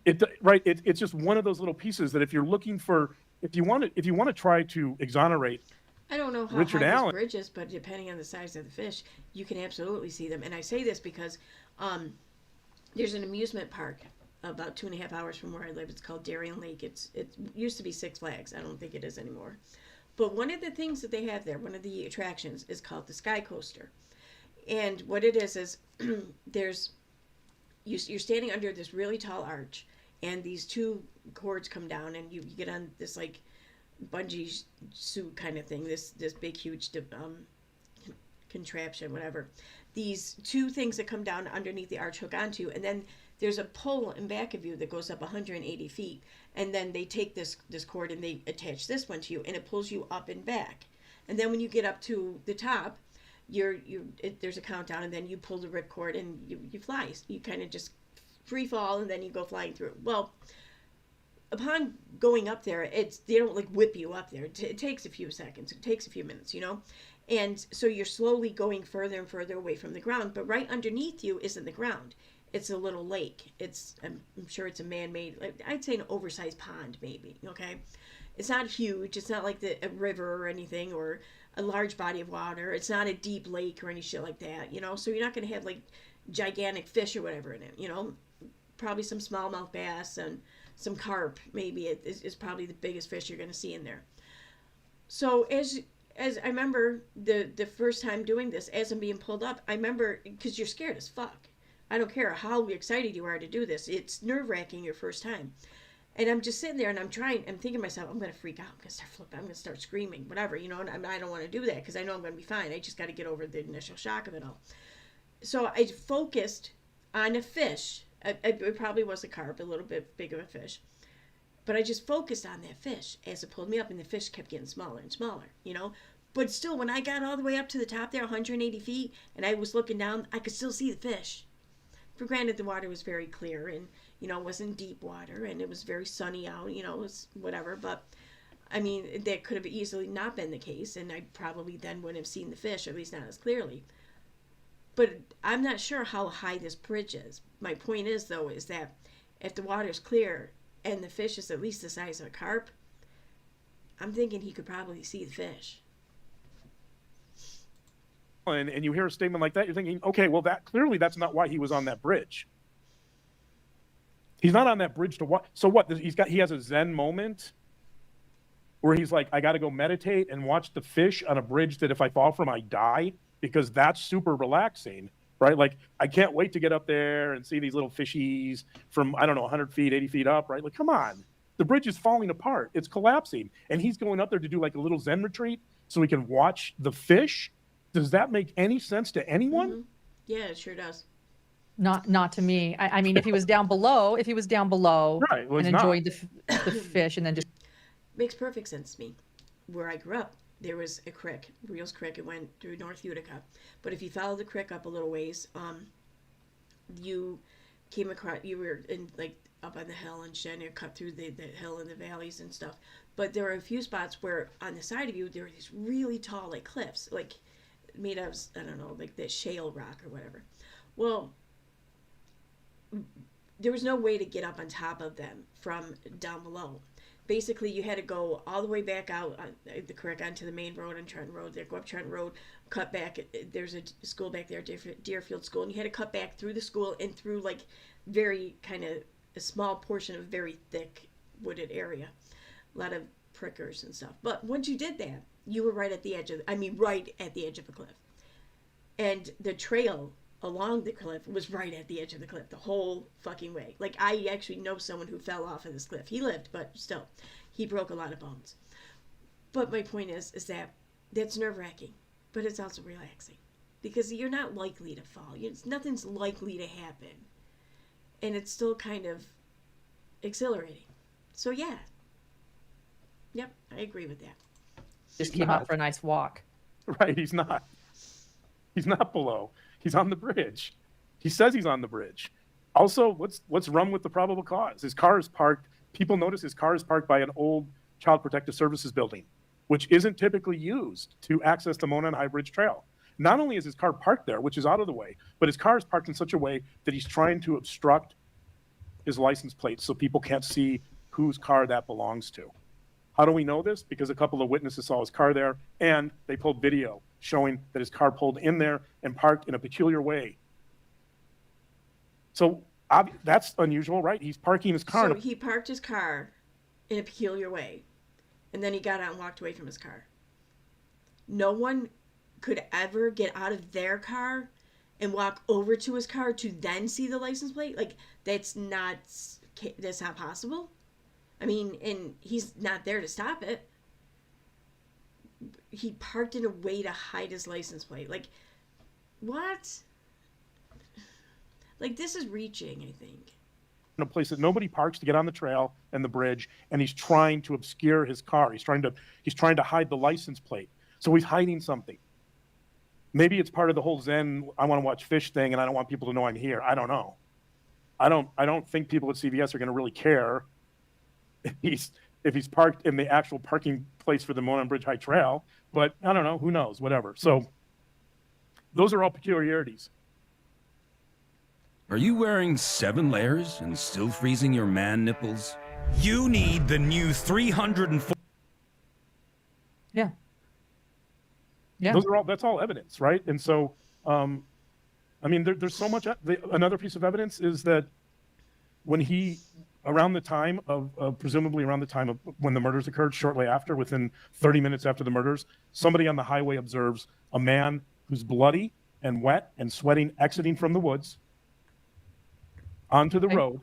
It's just one of those little pieces that if you want to try to exonerate, I don't know how Richard high Allen, this bridge is, but depending on the size of the fish, you can absolutely see them. And I say this because there's an amusement park about 2.5 hours from where I live. It's called Darien Lake. It used to be Six Flags. I don't think it is anymore. But one of the things that they have there, one of the attractions, is called the Sky Coaster. And what it is you're standing under this really tall arch, and these two cords come down, and you get on this like bungee suit kind of thing, this big huge contraption, whatever. These two things that come down underneath the arch hook onto, and then there's a pole in back of you that goes up 180 feet, and then they take this cord and they attach this one to you, and it pulls you up and back. And then when you get up to the top, there's a countdown, and then you pull the ripcord and you fly. You kind of just free fall, and then you go flying through. Well, upon going up there, they don't like whip you up there. It takes a few seconds. It takes a few minutes, And so you're slowly going further and further away from the ground, but right underneath you isn't the ground. It's a little lake. I'm sure it's a man-made, I'd say an oversized pond, maybe, okay? It's not huge. It's not like a river or anything, or a large body of water. It's not a deep lake or any shit like that, So you're not going to have, like, gigantic fish or whatever in it, Probably some smallmouth bass and some carp, maybe, is probably the biggest fish you're going to see in there. So as I remember the first time doing this, as I'm being pulled up, I remember, because you're scared as fuck. I don't care how excited you are to do this. It's nerve-wracking your first time. And I'm just sitting there, and I'm thinking to myself, I'm going to freak out. I'm going to start flipping. I'm going to start screaming, whatever, and I don't want to do that because I know I'm going to be fine. I just got to get over the initial shock of it all. So I focused on a fish It probably was a carp, a little bit big of a fish. But I just focused on that fish as it pulled me up, and the fish kept getting smaller and smaller, you know? But still, when I got all the way up to the top there, 180 feet, and I was looking down, I could still see the fish. For granted, the water was very clear, and, you know, it wasn't deep water, and it was very sunny out, you know, it was whatever. But, I mean, that could have easily not been the case, and I probably then wouldn't have seen the fish, or at least not as clearly. But I'm not sure how high this bridge is. My point is, though, is that if the water's clear and the fish is at least the size of a carp, I'm thinking he could probably see the fish. And you hear a statement like that, you're thinking, okay, well, that's not why he was on that bridge. He's not on that bridge to what? So what? He has a Zen moment where he's like, I got to go meditate and watch the fish on a bridge that if I fall from, I die, because that's super relaxing, right? Like, I can't wait to get up there and see these little fishies from, I don't know, 100 feet, 80 feet up, right? Like, come on. The bridge is falling apart. It's collapsing. And he's going up there to do like a little Zen retreat so he can watch the fish. Does that make any sense to anyone? Mm-hmm. Yeah, it sure does. Not to me. I mean, if he was down below, right, well, and enjoyed the fish and then just. Makes perfect sense to me. Where I grew up, there was a creek, Reels Creek. It went through North Utica. But if you follow the creek up a little ways, you came across, you were in like up on the hill and shit, and you cut through the hill and the valleys and stuff. But there were a few spots where on the side of you, there were these really tall like cliffs, like made of, I don't know, like that shale rock or whatever. Well, there was no way to get up on top of them from down below. Basically, you had to go all the way back out on the creek onto the main road on Trenton Road. There, go up Trenton Road, cut back. There's a school back there, Deerfield School, and you had to cut back through the school and through like very kind of a small portion of very thick wooded area. A lot of prickers and stuff. But once you did that, you were right at the edge of, right at the edge of a cliff. And the trail along the cliff was right at the edge of the cliff the whole fucking way. Like, I actually know someone who fell off of this cliff. He lived, but still, he broke a lot of bones. But my point is that that's nerve-wracking, but it's also relaxing. Because you're not likely to fall. Nothing's likely to happen. And it's still kind of exhilarating. So, yeah. Yep, I agree with that. Just came out for a nice walk. Right, he's not. He's not below. He's on the bridge. He says he's on the bridge. Also, what's wrong with the probable cause? His car is parked. People notice his car is parked by an old Child Protective Services building, which isn't typically used to access the Mona and High Bridge Trail. Not only is his car parked there, which is out of the way, but his car is parked in such a way that he's trying to obstruct his license plate so people can't see whose car that belongs to. How do we know this? Because a couple of witnesses saw his car there, and they pulled video showing that his car pulled in there and parked in a peculiar way. So that's unusual, right? He's parking his car. So he parked his car in a peculiar way, and then he got out and walked away from his car. No one could ever get out of their car and walk over to his car to then see the license plate. Like, that's not possible. I mean, and he's not there to stop it. He parked in a way to hide his license plate. Like, what? Like, this is reaching, I think. In a place that nobody parks to get on the trail and the bridge, and he's trying to obscure his car. He's trying to hide the license plate. So he's hiding something. Maybe it's part of the whole Zen, I want to watch fish thing, and I don't want people to know I'm here. I don't know. I don't think people at CVS are going to really care if he's parked in the actual parking place for the Mona Bridge High Trail, but I don't know, who knows, whatever. So those are all peculiarities. Are you wearing 7 layers and still freezing your man nipples? You need the new 304. Yeah. Yeah. That's all evidence, right? And so, there's so much. Another piece of evidence is that when presumably around the time of when the murders occurred, shortly after, within 30 minutes after the murders, somebody on the highway observes a man who's bloody and wet and sweating exiting from the woods onto the road.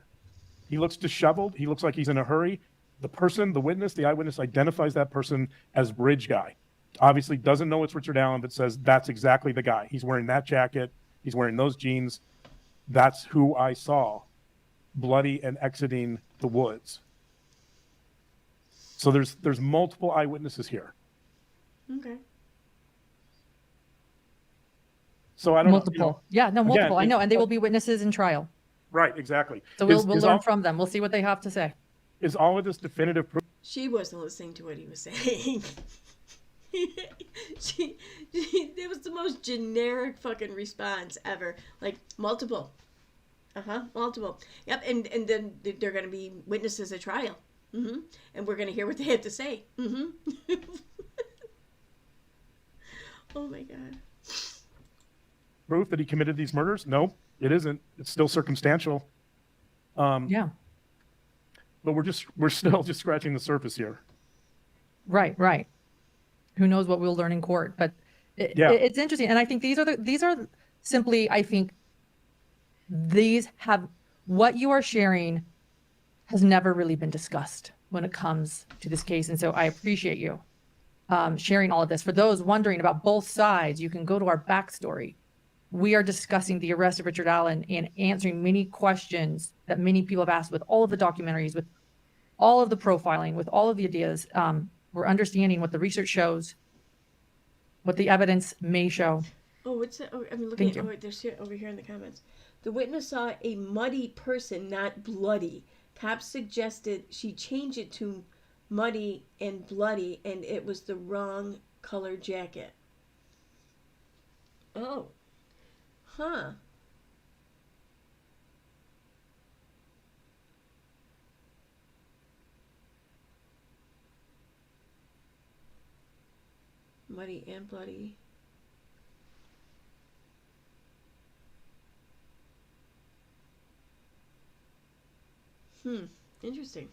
He looks disheveled. He looks like he's in a hurry. The eyewitness identifies that person as Bridge Guy. Obviously doesn't know it's Richard Allen, but says that's exactly the guy. He's wearing that jacket. He's wearing those jeans. That's who I saw bloody and exiting the woods. So there's multiple eyewitnesses here. Okay. So I don't Multiple. know. Yeah, no, Again, multiple. I know, and they will be witnesses in trial. Right, exactly. So we'll learn from them. We'll see what they have to say. Is all of this definitive proof? She wasn't listening to what he was saying. It was the most generic fucking response ever. Like, multiple. Multiple. Yep, and then they're going to be witnesses at trial. And we're going to hear what they had to say. Oh my God. Proof that he committed these murders? No, it isn't. It's still circumstantial. Yeah. But we're still just scratching the surface here. Right. Who knows what we'll learn in court? But it's interesting, and I think these are simply. I think these have what you are sharing has never really been discussed when it comes to this case, and so I appreciate you sharing all of this. For those wondering about both sides, you can go to our backstory. We are discussing the arrest of Richard Allen and answering many questions that many people have asked with all of the documentaries, with all of the profiling, with all of the ideas. We're understanding what the research shows, what the evidence may show. Oh, what's that? Oh, I'm looking at there's here, over here in the comments. The witness saw a muddy person, not bloody. Cops suggested she change it to muddy and bloody, and it was the wrong color jacket. Oh. Huh. Muddy and bloody. Interesting.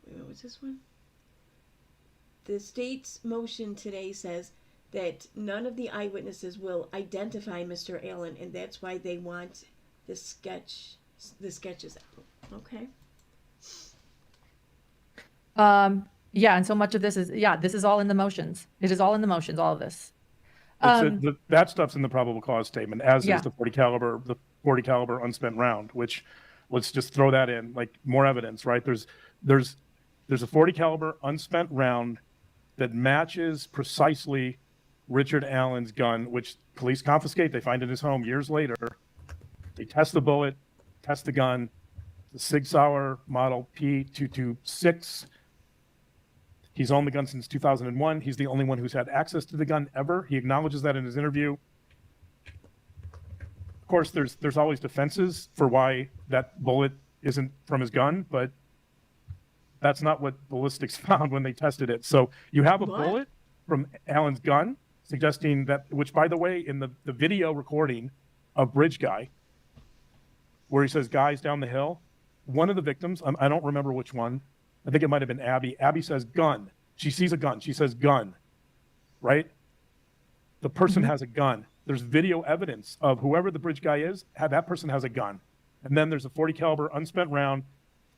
Wait, what's this one? The state's motion today says that none of the eyewitnesses will identify Mr. Allen, and that's why they want the sketches out. Okay. Yeah, and so much of this is this is all in the motions. It is all in the motions, all of this. That stuff's in the probable cause statement, as is the 40 caliber unspent round, which let's just throw that in, like more evidence, right? There's a 40 caliber unspent round that matches precisely Richard Allen's gun, which police confiscate. They find in his home years later. They test the bullet, test the gun, the Sig Sauer model P226. He's owned the gun since 2001. He's the only one who's had access to the gun ever. He acknowledges that in his interview. Of course, there's always defenses for why that bullet isn't from his gun, but that's not what ballistics found when they tested it. So you have a bullet from Allen's gun, suggesting that, which, by the way, in the video recording of Bridge Guy, where he says, guys down the hill, one of the victims, I don't remember which one, I think it might have been Abby. Abby says gun. She sees a gun. She says gun, right? The person has a gun. There's video evidence of whoever the Bridge Guy is, that person has a gun. And then there's a 40 caliber unspent round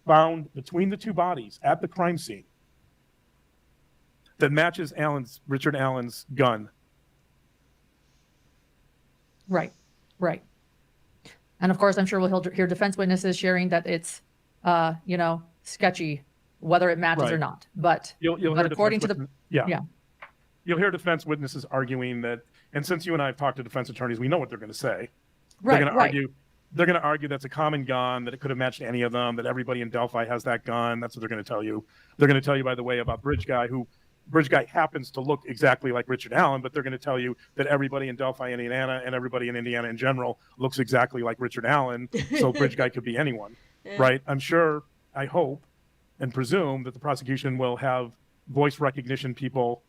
found between the two bodies at the crime scene that matches Richard Allen's gun. Right. And of course, I'm sure we'll hear defense witnesses sharing that it's, sketchy whether it matches or not. But you'll hear according to the you'll hear defense witnesses arguing that, and since you and I have talked to defense attorneys, we know what they're going to say. Right. They're going to argue that's a common gun, that it could have matched any of them, that everybody in Delphi has that gun. That's what they're going to tell you. They're going to tell you, by the way, about Bridge Guy, who Bridge Guy happens to look exactly like Richard Allen, but they're going to tell you that everybody in Delphi, Indiana, and everybody in Indiana in general looks exactly like Richard Allen. So Bridge Guy could be anyone, right? I'm sure, I hope, and presume that the prosecution will have voice recognition people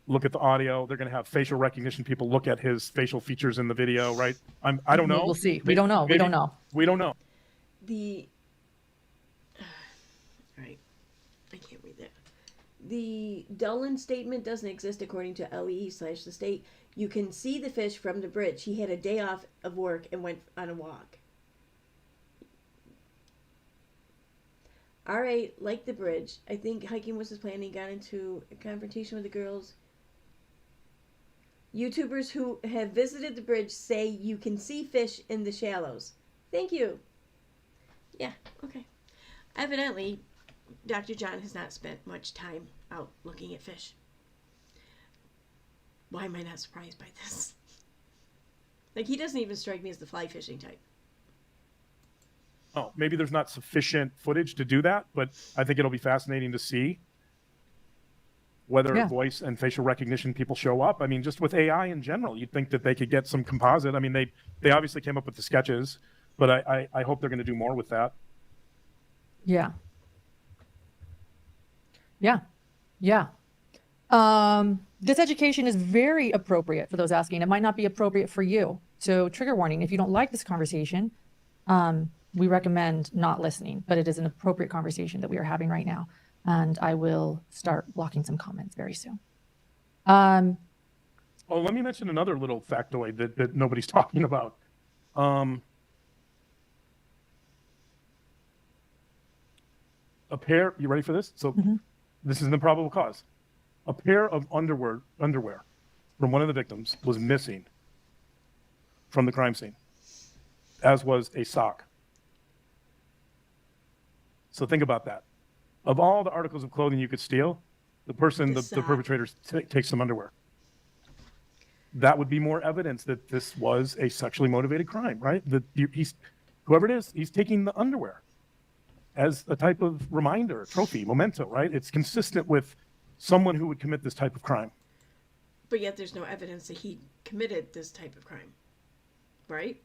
look at the audio. They're going to have facial recognition people look at his facial features in the video, right? I don't know. We'll see. We don't know. We don't know. Right. I can't read that. The Dolan statement doesn't exist according to LE/the state. You can see the fish from the bridge. He had a day off of work and went on a walk. All right, like the bridge. I think hiking was his plan. He got into a confrontation with the girls. YouTubers who have visited the bridge say you can see fish in the shallows. Thank you. Yeah, okay. Evidently, Dr. John has not spent much time out looking at fish. Why am I not surprised by this? Like, he doesn't even strike me as the fly fishing type. Oh, maybe there's not sufficient footage to do that, but I think it'll be fascinating to see whether voice and facial recognition people show up. I mean, just with AI in general, you'd think that they could get some composite. I mean, they obviously came up with the sketches, but I hope they're going to do more with that. Yeah. Yeah. Yeah. This education is very appropriate for those asking. It might not be appropriate for you. So trigger warning, if you don't like this conversation, we recommend not listening, but it is an appropriate conversation that we are having right now. And I will start blocking some comments very soon. Oh, let me mention another little factoid that nobody's talking about. A pair, you ready for this? So this is an improbable cause. A pair of underwear from one of the victims was missing from the crime scene, as was a sock. So think about that. Of all the articles of clothing you could steal, the perpetrator takes some underwear. That would be more evidence that this was a sexually motivated crime, right? That whoever it is, he's taking the underwear as a type of reminder, trophy, memento, right? It's consistent with someone who would commit this type of crime. But yet there's no evidence that he committed this type of crime, right?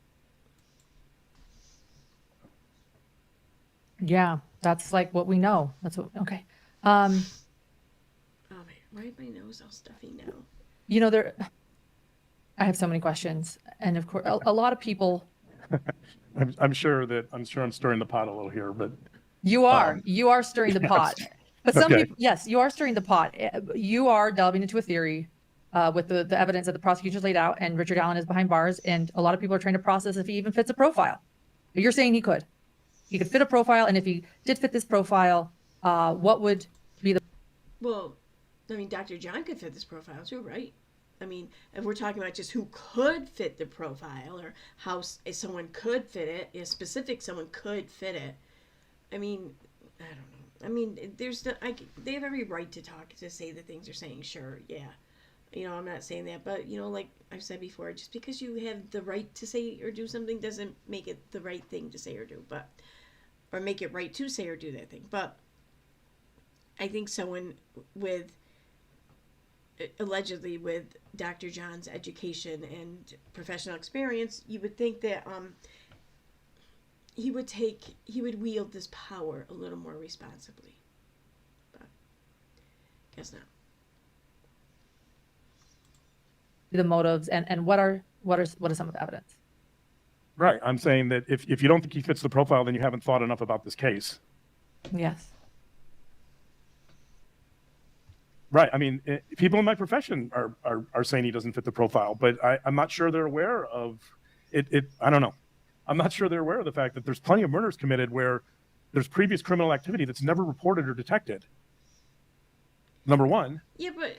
Yeah, that's like what we know. That's what, okay. Oh man, why is my nose all stuffy now? You know, I have so many questions. And of course, a lot of people. I'm sure I'm stirring the pot a little here, but. You are stirring the pot. But some people, yes, you are stirring the pot. You are delving into a theory with the evidence that the prosecutors laid out, and Richard Allen is behind bars, and a lot of people are trying to process if he even fits a profile. But you're saying he could fit a profile, and if he did fit this profile, what would be the... Well, I mean, Dr. John could fit this profile too, right? I mean, if we're talking about just who could fit the profile, or how if someone could fit it, a specific someone could fit it, I mean, I don't know. I mean, they have every right to say the things they're saying. Sure, yeah. You know, I'm not saying that, but you know, like I've said before, just because you have the right to say or do something doesn't make it the right thing to say or do, or make it right to say or do that thing. But I think someone allegedly with Dr. John's education and professional experience, you would think that he would wield this power a little more responsibly, but guess not. The motives and what are some of the evidence? Right. I'm saying that if you don't think he fits the profile, then you haven't thought enough about this case. Yes. Right. I mean, people in my profession are saying he doesn't fit the profile, but I'm not sure they're aware of it. I don't know. I'm not sure they're aware of the fact that there's plenty of murders committed where there's previous criminal activity that's never reported or detected. Number one. Yeah, but.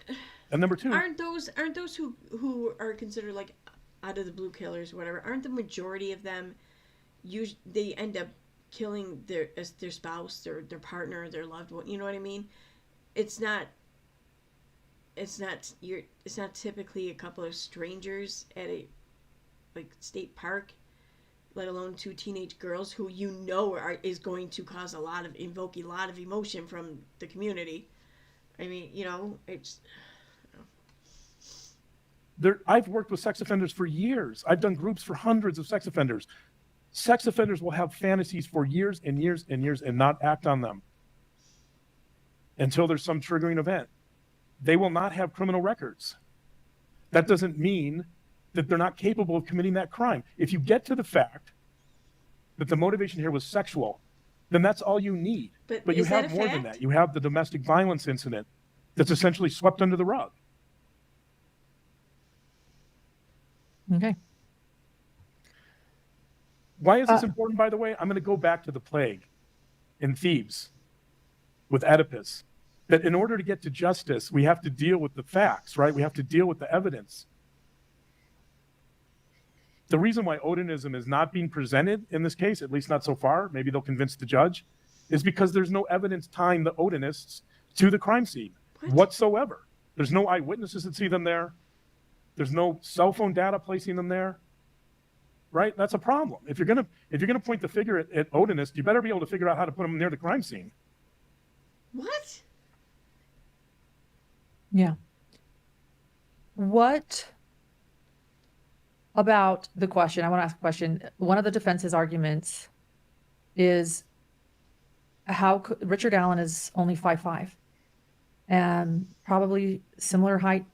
And number two. Aren't those who are considered like out of the blue killers or whatever? Aren't the majority of them they end up killing their spouse, their partner, their loved one? You know what I mean? It's not typically a couple of strangers at a state park, let alone two teenage girls who is going to invoke a lot of emotion from the community. I mean, you know, it's. I've worked with sex offenders for years. I've done groups for hundreds of sex offenders. Sex offenders will have fantasies for years and years and years and not act on them until there's some triggering event. They will not have criminal records. That doesn't mean that they're not capable of committing that crime. If you get to the fact that the motivation here was sexual, then that's all you need. But you have more than that. You have the domestic violence incident that's essentially swept under the rug. Okay. Why is this important, by the way? I'm going to go back to the plague in Thebes with Oedipus. That in order to get to justice, we have to deal with the facts, right? We have to deal with the evidence. the reason why Odinism is not being presented in this case, at least not so far, maybe they'll convince the judge, is because there's no evidence tying the Odinists to the crime scene whatsoever. There's no eyewitnesses that see them there. There's no cell phone data placing them there. Right? That's a problem. If you're gonna point the finger at Odinist, you better be able to figure out how to put them near the crime scene. What? Yeah. What about the question? I want to ask a question. One of the defense's arguments is Richard Allen is only 5'5", and probably similar height.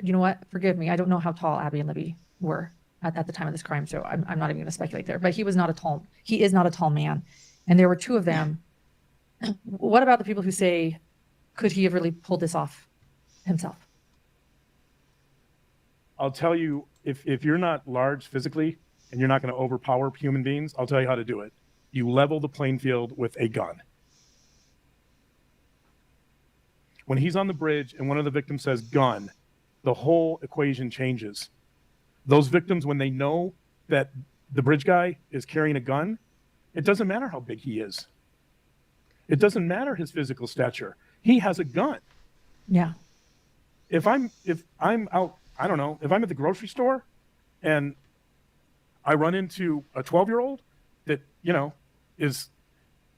You know what? Forgive me. I don't know how tall Abby and Libby were at the time of this crime, so I'm not even going to speculate there. But he is not a tall man, and there were two of them. What about the people who say, could he have really pulled this off himself? I'll tell you, if you're not large physically and you're not going to overpower human beings, I'll tell you how to do it. You level the playing field with a gun. When he's on the bridge and one of the victims says gun, the whole equation changes. Those victims, when they know that the bridge guy is carrying a gun, it doesn't matter how big he is. It doesn't matter his physical stature. He has a gun. Yeah. If I'm out, I don't know, if I'm at the grocery store and I run into a 12-year-old that, you know, is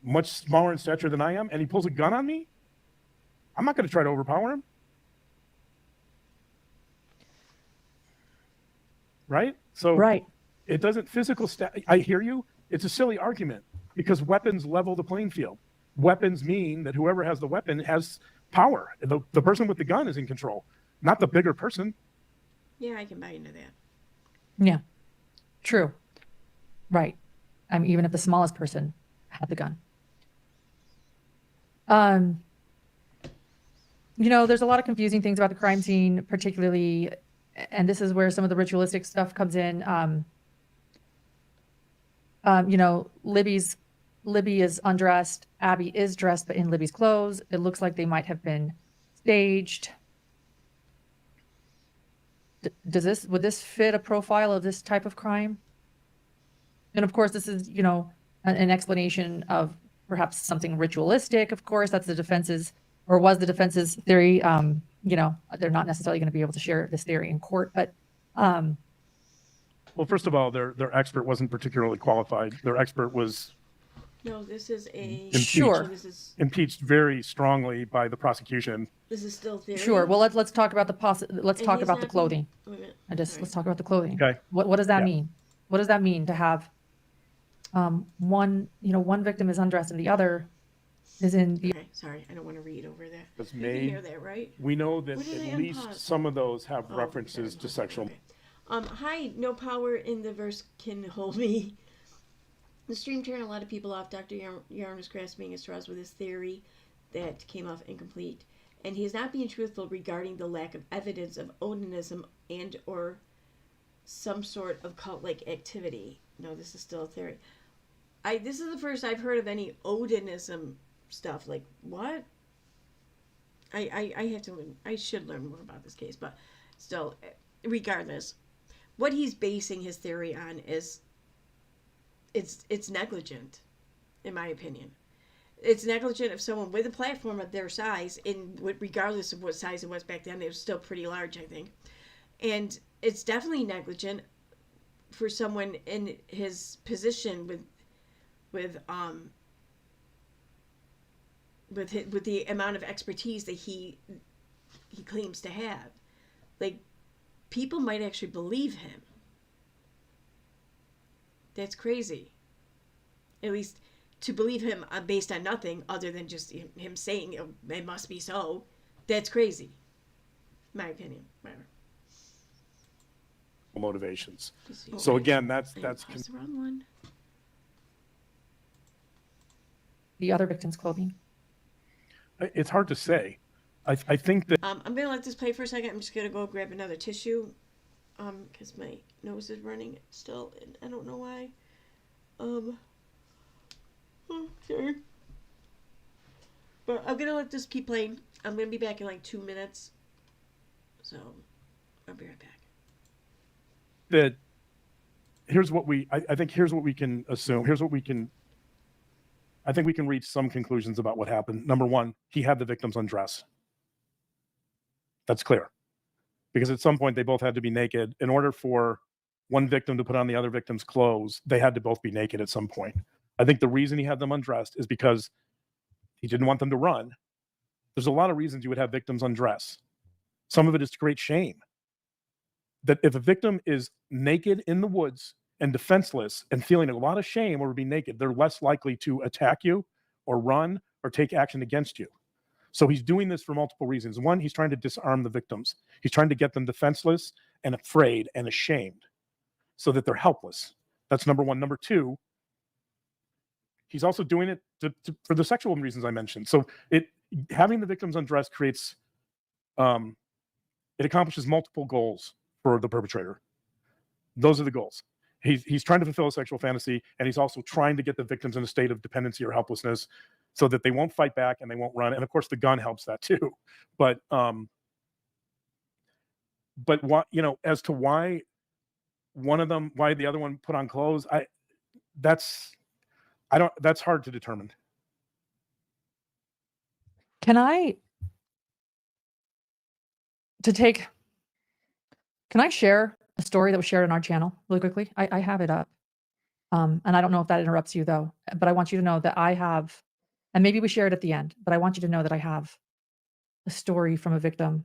much smaller in stature than I am, and he pulls a gun on me, I'm not going to try to overpower him. Right? So right. It doesn't I hear you. It's a silly argument because weapons level the playing field. Weapons mean that whoever has the weapon has power. The person with the gun is in control, not the bigger person. Yeah, I can buy into that. Yeah. True. Right. I mean, even if the smallest person had the gun. You know, there's a lot of confusing things about the crime scene, particularly, and this is where some of the ritualistic stuff comes in. You know, Libby is undressed. Abby is dressed, but in Libby's clothes. It looks like they might have been staged. Would this fit a profile of this type of crime? And of course, this is, you know, an explanation of perhaps something ritualistic. Of course, that's the defense's, or was the defense's theory. You know, they're not necessarily going to be able to share this theory in court, but. Well, first of all, their expert wasn't particularly qualified. Their expert was No, this is a impeached, Sure. impeached very strongly by the prosecution. This is still theory. Sure. Well, let's talk about let's And talk he's about the not clothing. Wait a minute. Let's talk about the clothing. Okay. What does that Yeah. mean? What does that mean to have one victim is undressed and the other is in the Okay, sorry, I don't want to read over that. That's You can made. hear that, right? We know that What did I at least unpause? some of those have Oh, references sorry. to sexual. Okay. Hi, no power in the verse can hold me. The stream turned a lot of people off. Dr. Yarn was grasping at straws with his theory that came off incomplete. And he is not being truthful regarding the lack of evidence of Odinism and or some sort of cult-like activity. No, this is still a theory. This is the first I've heard of any Odinism stuff. Like, what? I should learn more about this case, but still, regardless, what he's basing his theory on is it's negligent, in my opinion. It's negligent of someone with a platform of their size, regardless of what size it was back then. It was still pretty large, I think, and it's definitely negligent for someone in his position with the amount of expertise that he claims to have. Like, people might actually believe him. That's crazy. At least to believe him based on nothing other than just him saying it must be so. That's crazy. My opinion. Whatever. Motivations. Oh, So again, that's the wrong one. the other victim's clothing? it's hard to say. I think that I'm gonna let this play for a second. I'm just gonna go grab another tissue, because my nose is running still, and I don't know why. Sorry. But I'm gonna let this keep playing. I'm gonna be back in like 2 minutes, so I'll be right back. that here's what I think here's what we can assume. I think we can reach some conclusions about what happened. Number one, he had the victims undress. That's clear. Because at some point they both had to be naked. In order for one victim to put on the other victim's clothes, they had to both be naked at some point. I think the reason he had them undressed is because he didn't want them to run. There's a lot of reasons you would have victims undress. Some of it is to create shame. That if a victim is naked in the woods and defenseless and feeling a lot of shame over being naked, they're less likely to attack you or run or take action against you. So he's doing this for multiple reasons. One, he's trying to disarm the victims. He's trying to get them defenseless and afraid and ashamed so that they're helpless. That's number one. Number two, he's also doing it for the sexual reasons I mentioned. So having the victims undressed creates, it accomplishes multiple goals for the perpetrator. Those are the goals. He's trying to fulfill a sexual fantasy, and he's also trying to get the victims in a state of dependency or helplessness so that they won't fight back and they won't run. And of course, the gun helps that too. But what, as to why the other one put on clothes, that's hard to determine. Can I share a story that was shared on our channel really quickly? I have it up. And I don't know if that interrupts you though, but I want you to know that I have, and maybe we share it at the end, but I want you to know that I have a story from a victim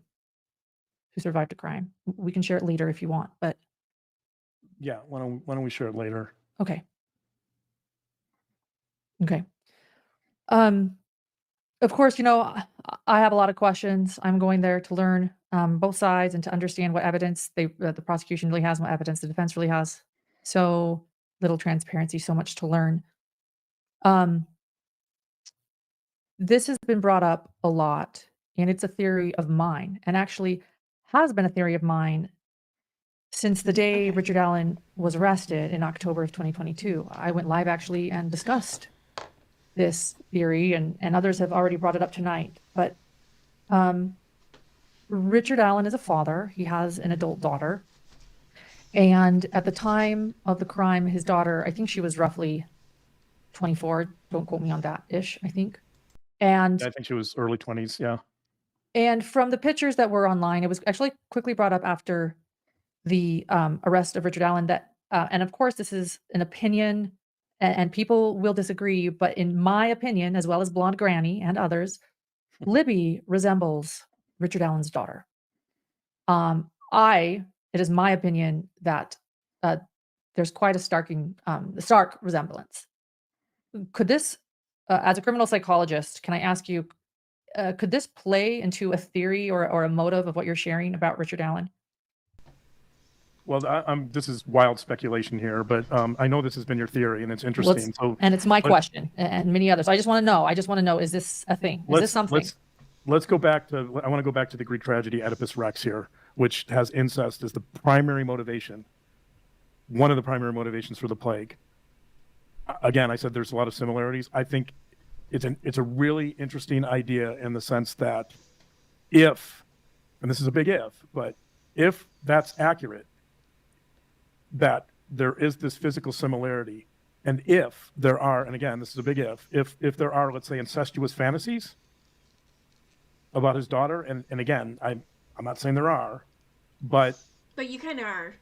who survived a crime. We can share it later if you want, but. Yeah, why don't we share it later? Okay. Okay. Of course, I have a lot of questions. I'm going there to learn both sides and to understand what evidence the prosecution really has, what evidence the defense really has. So little transparency, so much to learn. This has been brought up a lot, and it's a theory of mine, and actually has been a theory of mine since the day Richard Allen was arrested in October of 2022. I went live actually and discussed this theory, and others have already brought it up tonight. But Richard Allen is a father. He has an adult daughter. And at the time of the crime, his daughter, I think she was roughly 24. Don't quote me on that ish, I think. And I think she was early 20s. Yeah. And from the pictures that were online, it was actually quickly brought up after the arrest of Richard Allen that, and of course, this is an opinion and people will disagree, but in my opinion, as well as Blonde Granny and others, Libby resembles Richard Allen's daughter. It is my opinion that there's quite a stark resemblance. Could this, as a criminal psychologist, can I ask you, could this play into a theory or a motive of what you're sharing about Richard Allen? Well, this is wild speculation here, but I know this has been your theory, and it's interesting. And it's my question, and many others. I just want to know, is this a thing? Is this something? Let's go back to, I want to go back to the Greek tragedy Oedipus Rex here, which has incest as the primary motivation, one of the primary motivations for the plague. Again, I said there's a lot of similarities. I think it's a really interesting idea in the sense that if, and this is a big if, but if that's accurate, that there is this physical similarity, and if there are, and again, this is a big if there are, let's say, incestuous fantasies about his daughter, and again, I'm not saying there are, but you kind of are.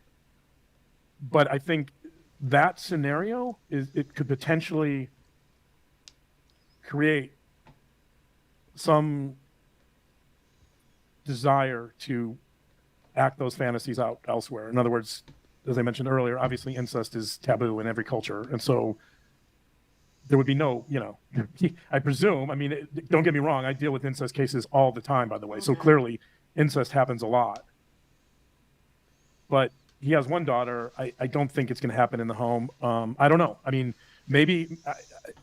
But I think that scenario it could potentially create some desire to act those fantasies out elsewhere. In other words, as I mentioned earlier, obviously incest is taboo in every culture. And so there would be no, I presume, don't get me wrong, I deal with incest cases all the time, by the way. So clearly incest happens a lot. But he has one daughter. I don't think it's going to happen in the home. I don't know. Maybe,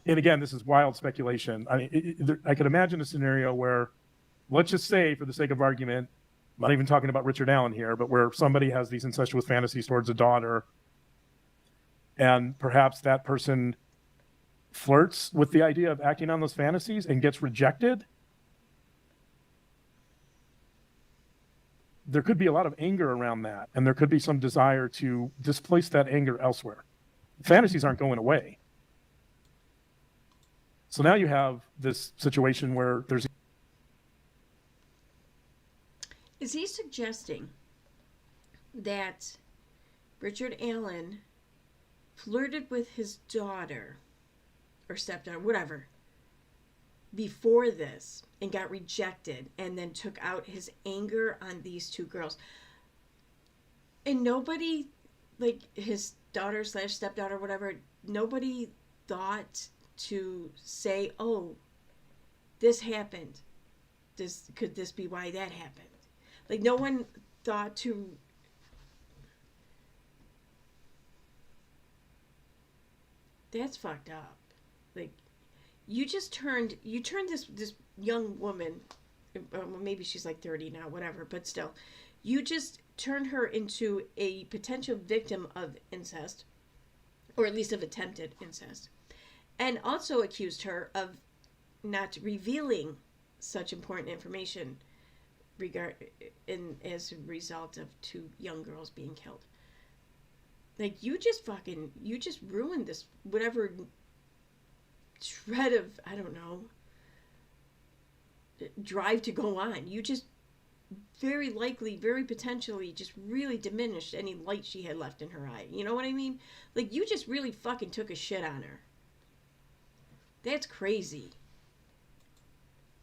and again, this is wild speculation. I could imagine a scenario where, let's just say, for the sake of argument, I'm not even talking about Richard Allen here, but where somebody has these incestuous fantasies towards a daughter, and perhaps that person flirts with the idea of acting on those fantasies and gets rejected. there could be a lot of anger around that, and there could be some desire to displace that anger elsewhere. Fantasies aren't going away. So now you have this situation where there's... Is he suggesting that Richard Allen flirted with his daughter or stepdaughter, whatever, before this and got rejected and then took out his anger on these two girls? And nobody, like his daughter / stepdaughter, whatever, nobody thought to say, oh, this happened. Could this be why that happened? Like, no one thought to... That's fucked up. Like, you turned this young woman, well, maybe she's like 30 now, whatever, but still, you just turned her into a potential victim of incest, or at least of attempted incest, and also accused her of not revealing such important information as a result of two young girls being killed. Like, you just ruined this, whatever shred of, I don't know, drive to go on. You just very likely, very potentially just really diminished any light she had left in her eye. You know what I mean? Like, you just really fucking took a shit on her. That's crazy.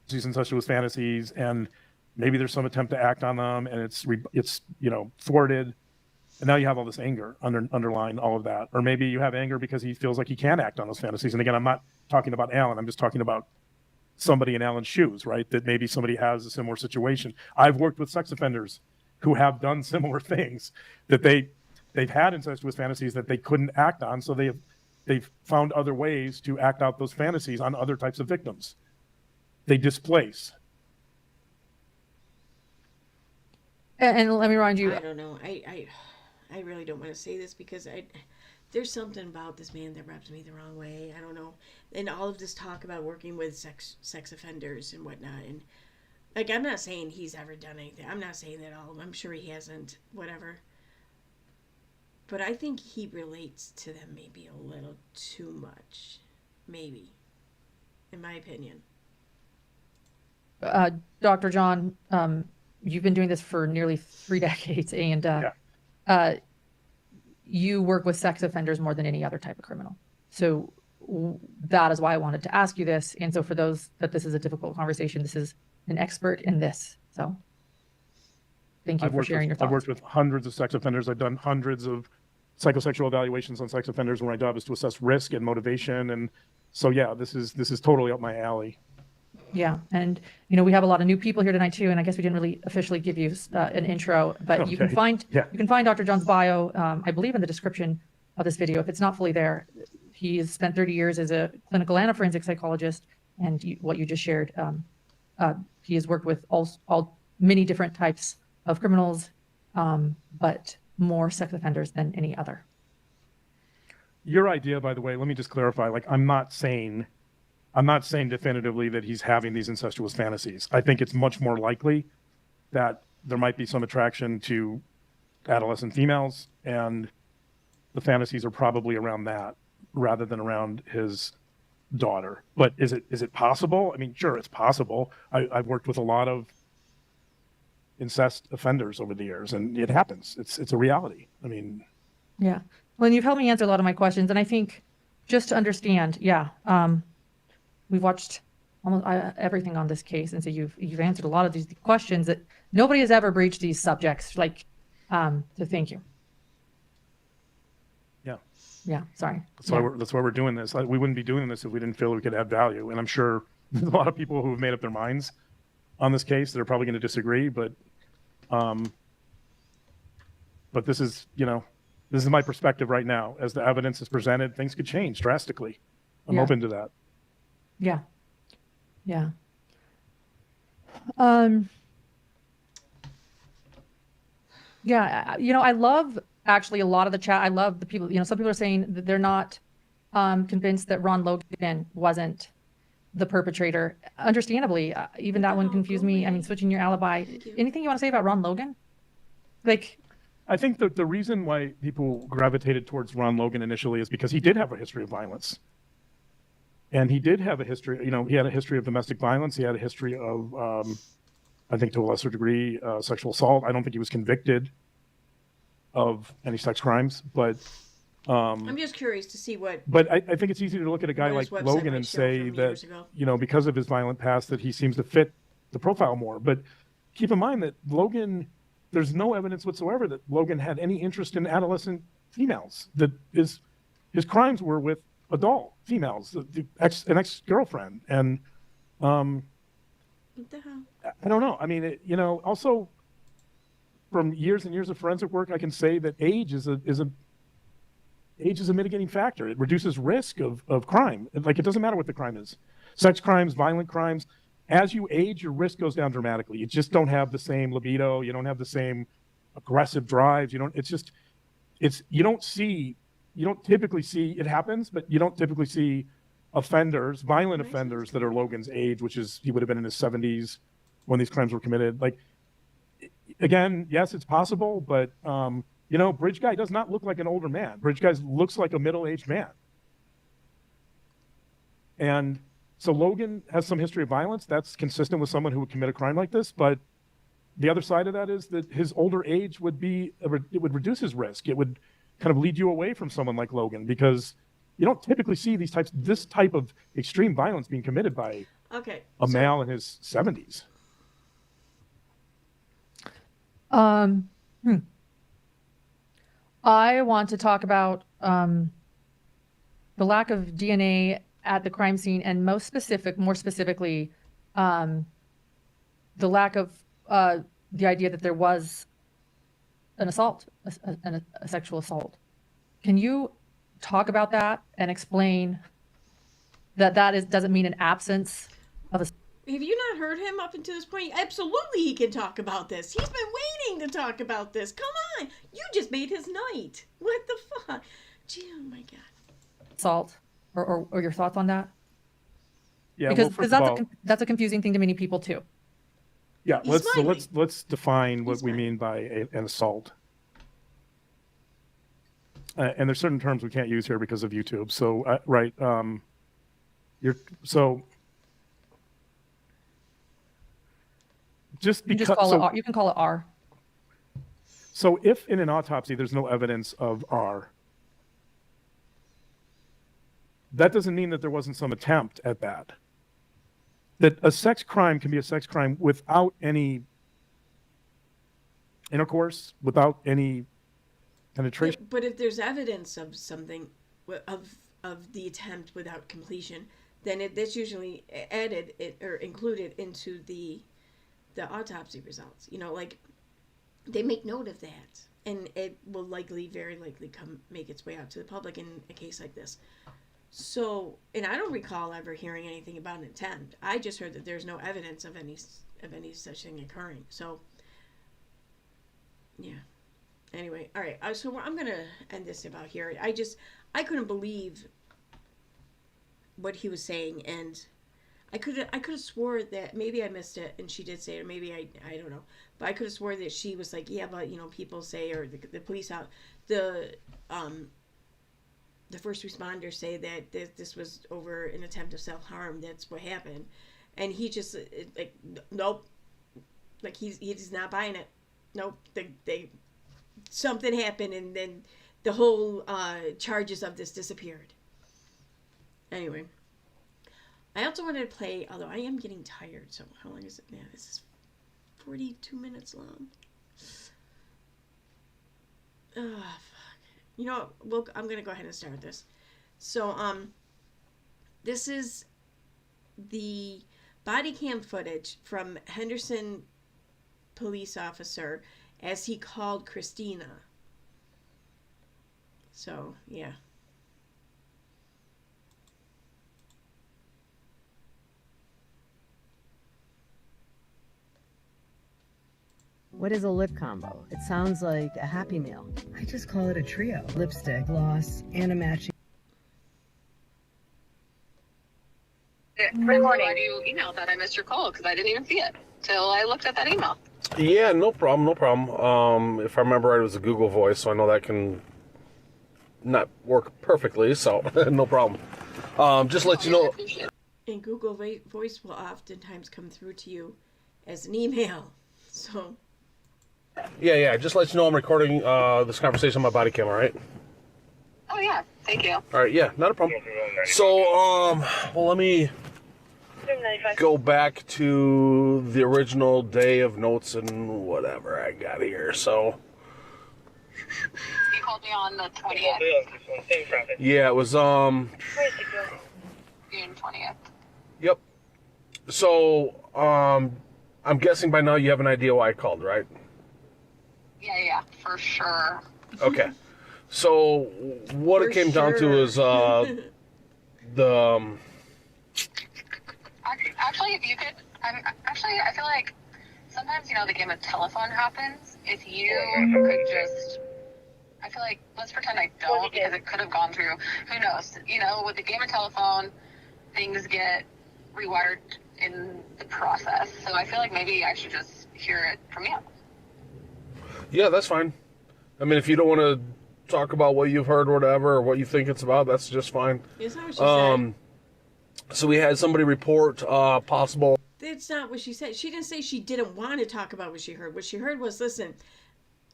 These incestuous fantasies, and maybe there's some attempt to act on them, and it's thwarted. And now you have all this anger underlying all of that. Or maybe you have anger because he feels like he can act on those fantasies. And again, I'm not talking about Alan. I'm just talking about somebody in Alan's shoes, right? That maybe somebody has a similar situation. I've worked with sex offenders who have done similar things, that they've had incestuous fantasies that they couldn't act on. So they've found other ways to act out those fantasies on other types of victims. They displace. And let me remind you, I don't know. I really don't want to say this because there's something about this man that rubs me the wrong way. I don't know. And all of this talk about working with sex offenders and whatnot. And, like, I'm not saying he's ever done anything. I'm not saying that at all. I'm sure he hasn't, whatever. But I think he relates to them maybe a little too much. Maybe. In my opinion. Dr. John, you've been doing this for nearly 3 decades, and you work with sex offenders more than any other type of criminal. So that is why I wanted to ask you this. And so for those that this is a difficult conversation, this is an expert in this. So thank you for sharing your thoughts. I've worked with hundreds of sex offenders. I've done hundreds of psychosexual evaluations on sex offenders where my job is to assess risk and motivation. And so, yeah, this is totally up my alley. Yeah. And, we have a lot of new people here tonight too. And I guess we didn't really officially give you an intro, but you can find Dr. John's bio, I believe, in the description of this video. If it's not fully there, he has spent 30 years as a clinical and a forensic psychologist. And what you just shared, he has worked with all many different types of criminals, but more sex offenders than any other. Your idea, by the way, let me just clarify, like, I'm not saying definitively that he's having these incestuous fantasies. I think it's much more likely that there might be some attraction to adolescent females, and the fantasies are probably around that rather than around his daughter. But is it possible? I mean, sure, it's possible. I've worked with a lot of incest offenders over the years, and it happens. It's a reality. I mean, yeah. Well, and you've helped me answer a lot of my questions, and I think just to understand, we've watched almost everything on this case, and so you've answered a lot of these questions that nobody has ever breached these subjects. So thank you. Yeah. Yeah. Sorry. That's why we're doing this. We wouldn't be doing this if we didn't feel we could add value. And I'm sure there's a lot of people who have made up their minds on this case that are probably going to disagree, but this is my perspective right now. As the evidence is presented, things could change drastically. I'm open to that. Yeah. Yeah. I love actually a lot of the chat. I love the people, some people are saying that they're not convinced that Ron Logan wasn't the perpetrator. Understandably, even that one confused me. I mean, switching your alibi. Anything you want to say about Ron Logan? Like, I think that the reason why people gravitated towards Ron Logan initially is because he did have a history of violence. And he did have a history, he had a history of domestic violence. He had a history of, I think to a lesser degree, sexual assault. I don't think he was convicted of any sex crimes, but I'm just curious to see what. But I think it's easy to look at a guy like Logan and say that, because of his violent past, that he seems to fit the profile more. But keep in mind that Logan, there's no evidence whatsoever that Logan had any interest in adolescent females. That his crimes were with adult females, an ex-girlfriend. And What the hell? I don't know. I mean, also from years and years of forensic work, I can say that age is a mitigating factor. It reduces risk of crime. Like, it doesn't matter what the crime is. Sex crimes, violent crimes. As you age, your risk goes down dramatically. You just don't have the same libido. You don't have the same aggressive drives. You don't typically see, it happens, but you don't typically see violent offenders that are Logan's age, which is, he would have been in his 70s when these crimes were committed. Like, again, yes, it's possible, but, Bridge Guy does not look like an older man. Bridge Guy looks like a middle-aged man. And so Logan has some history of violence. That's consistent with someone who would commit a crime like this. But the other side of that is that his older age would reduce his risk. It would kind of lead you away from someone like Logan, because you don't typically see this type of extreme violence being committed by a male in his 70s. I want to talk about the lack of DNA at the crime scene, and more specifically, the lack of the idea that there was an assault, a sexual assault. Can you talk about that and explain that doesn't mean an absence of a... Have you not heard him up until this point? Absolutely, he can talk about this. He's been waiting to talk about this. Come on, you just made his night. What the fuck? Gee, oh my god. Assault, or your thoughts on that? Yeah, because that's a confusing thing to many people too. Yeah, let's define what we mean by an assault. And there's certain terms we can't use here because of YouTube. So just because you can call it R. So if in an autopsy there's no evidence of R, that doesn't mean that there wasn't some attempt at that. That a sex crime can be a sex crime without any intercourse, without any penetration. But if there's evidence of something, of the attempt without completion, then that's usually added or included into the autopsy results. Like, they make note of that, and it will very likely make its way out to the public in a case like this. So, and I don't recall ever hearing anything about an attempt. I just heard that there's no evidence of any such thing occurring. So, yeah. Anyway, all right. So I'm gonna end this about here. I couldn't believe what he was saying, and I could have swore that maybe I missed it, and she did say it, or maybe I don't know, but I could have swore that she was like, yeah, but people say, or the police out the first responders say that this was over an attempt of self-harm. That's what happened. And he just, nope. Like, he's not buying it. Nope. Something happened, and then the whole charges of this disappeared. Anyway. I also wanted to play, although I am getting tired, so how long is it now? This is 42 minutes long. Oh, fuck. I'm going to go ahead and start this. So, this is the body cam footage from Henderson police officer as he called Christina. So, yeah. What is a lip combo? It sounds like a Happy Meal. I just call it a trio. Lipstick, gloss, and a matching. Good morning. You emailed that I missed your call because I didn't even see it till I looked at that email. Yeah, no problem, no problem. If I remember right, it was a Google Voice, so I know that can not work perfectly, so no problem. Just let you know. And Google Voice will oftentimes come through to you as an email. So. Yeah. Just let you know I'm recording this conversation on my body camera, right? Oh yeah, thank you. All right, yeah, not a problem. So, well, let me go back to the original day of notes and whatever I got here. So. You called me on the 20th. Yeah, it was June 20th. Yep. So, I'm guessing by now you have an idea why I called, right? Yeah, for sure. Okay. So, what it came down to is the. Actually, if you could, I feel like sometimes the game of telephone happens. If you could just, I feel like let's pretend I don't because it could have gone through. Who knows? With the game of telephone, things get rewired in the process. So I feel like maybe I should just hear it from you. Yeah, that's fine. I mean, if you don't want to talk about what you've heard or whatever, or what you think it's about, that's just fine. Is that what she said? So we had somebody report possible. That's not what she said. She didn't say she didn't want to talk about what she heard. What she heard was, listen,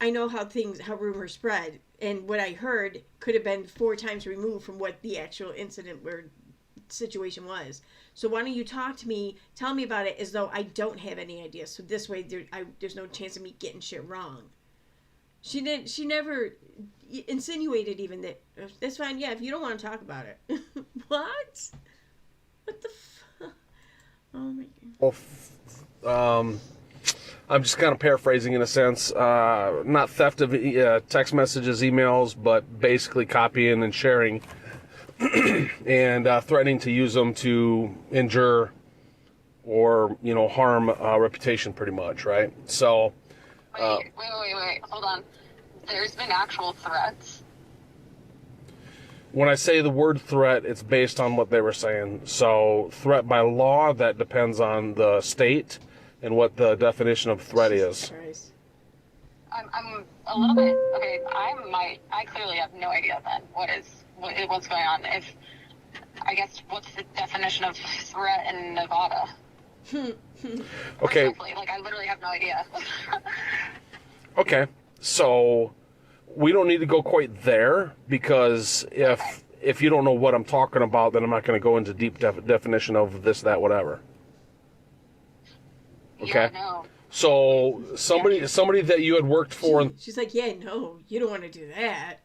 I know how rumors spread, and what I heard could have been 4 times removed from what the actual incident or situation was. So why don't you talk to me, tell me about it as though I don't have any idea. So this way there's no chance of me getting shit wrong. She never insinuated even that. That's fine. Yeah, if you don't want to talk about it. What? What the fuck? Oh my god. I'm just kind of paraphrasing in a sense. Not theft of text messages, emails, but basically copying and sharing and threatening to use them to injure or, harm reputation pretty much, right? So... Wait. Hold on. There's been actual threats. When I say the word threat, it's based on what they were saying. So threat by law, that depends on the state and what the definition of threat is. I'm a little bit, okay, I clearly have no idea then what's going on. What's the definition of threat in Nevada? Okay. I literally have no idea. Okay, so we don't need to go quite there because if you don't know what I'm talking about, then I'm not going to go into deep definition of this, that, whatever. Okay. Yeah, no. So somebody that you had worked for. She's like, yeah, no, you don't want to do that.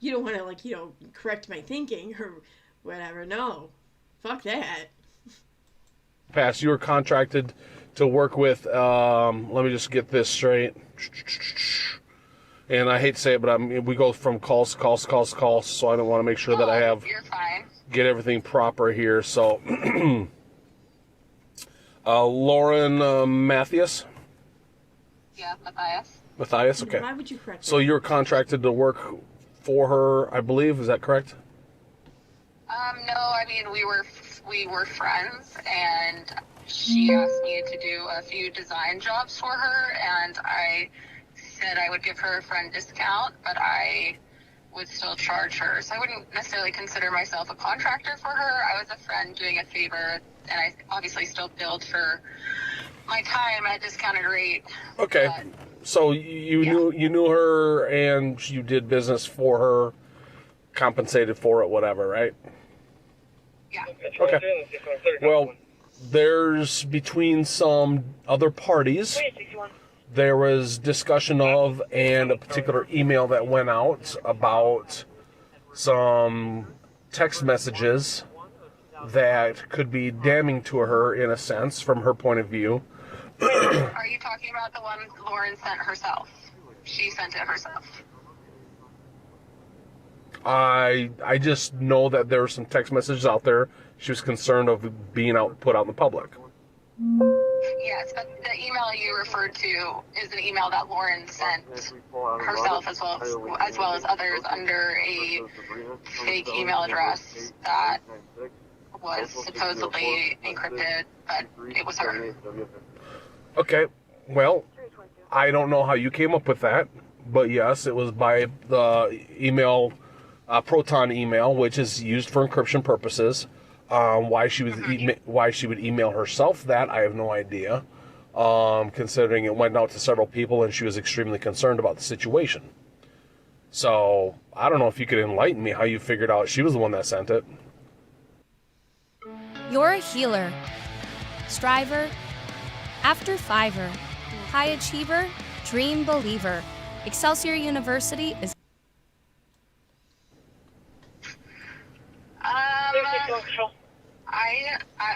You don't want to correct my thinking or whatever. No, fuck that. Past, you were contracted to work with. Let me just get this straight. And I hate to say it, but we go from calls to calls to calls to calls, so I don't want to make sure that I have get everything proper here. So, Lauren Matthias. Yeah, Matthias. Matthias, okay. Why would you correct So me? you're contracted to work for her, I believe. Is that correct? No, I mean we were friends, and she asked me to do a few design jobs for her, and I said I would give her a friend discount, but I would still charge her. So I wouldn't necessarily consider myself a contractor for her. I was a friend doing a favor, and I obviously still billed for my time at a discounted rate. Okay. So you knew her, and you did business for her, compensated for it, whatever, right? Yeah. Okay. Well, there's between some other parties, there was discussion of and a particular email that went out about some text messages that could be damning to her in a sense from her point of view. Are you talking about the one Lauren sent herself? She sent it herself. I just know that there were some text messages out there. She was concerned of being put out in the public. Yes, but the email you referred to is an email that Lauren sent herself as well as others under a fake email address that was supposedly encrypted, but it was her. Okay, well, I don't know how you came up with that, but yes, it was by the email, Proton email, which is used for encryption purposes. Why she would email herself that, I have no idea. Considering it went out to several people and she was extremely concerned about the situation. So I don't know if you could enlighten me how you figured out she was the one that sent it. You're a healer, striver, after fiver, high achiever, dream believer. Excelsior University is.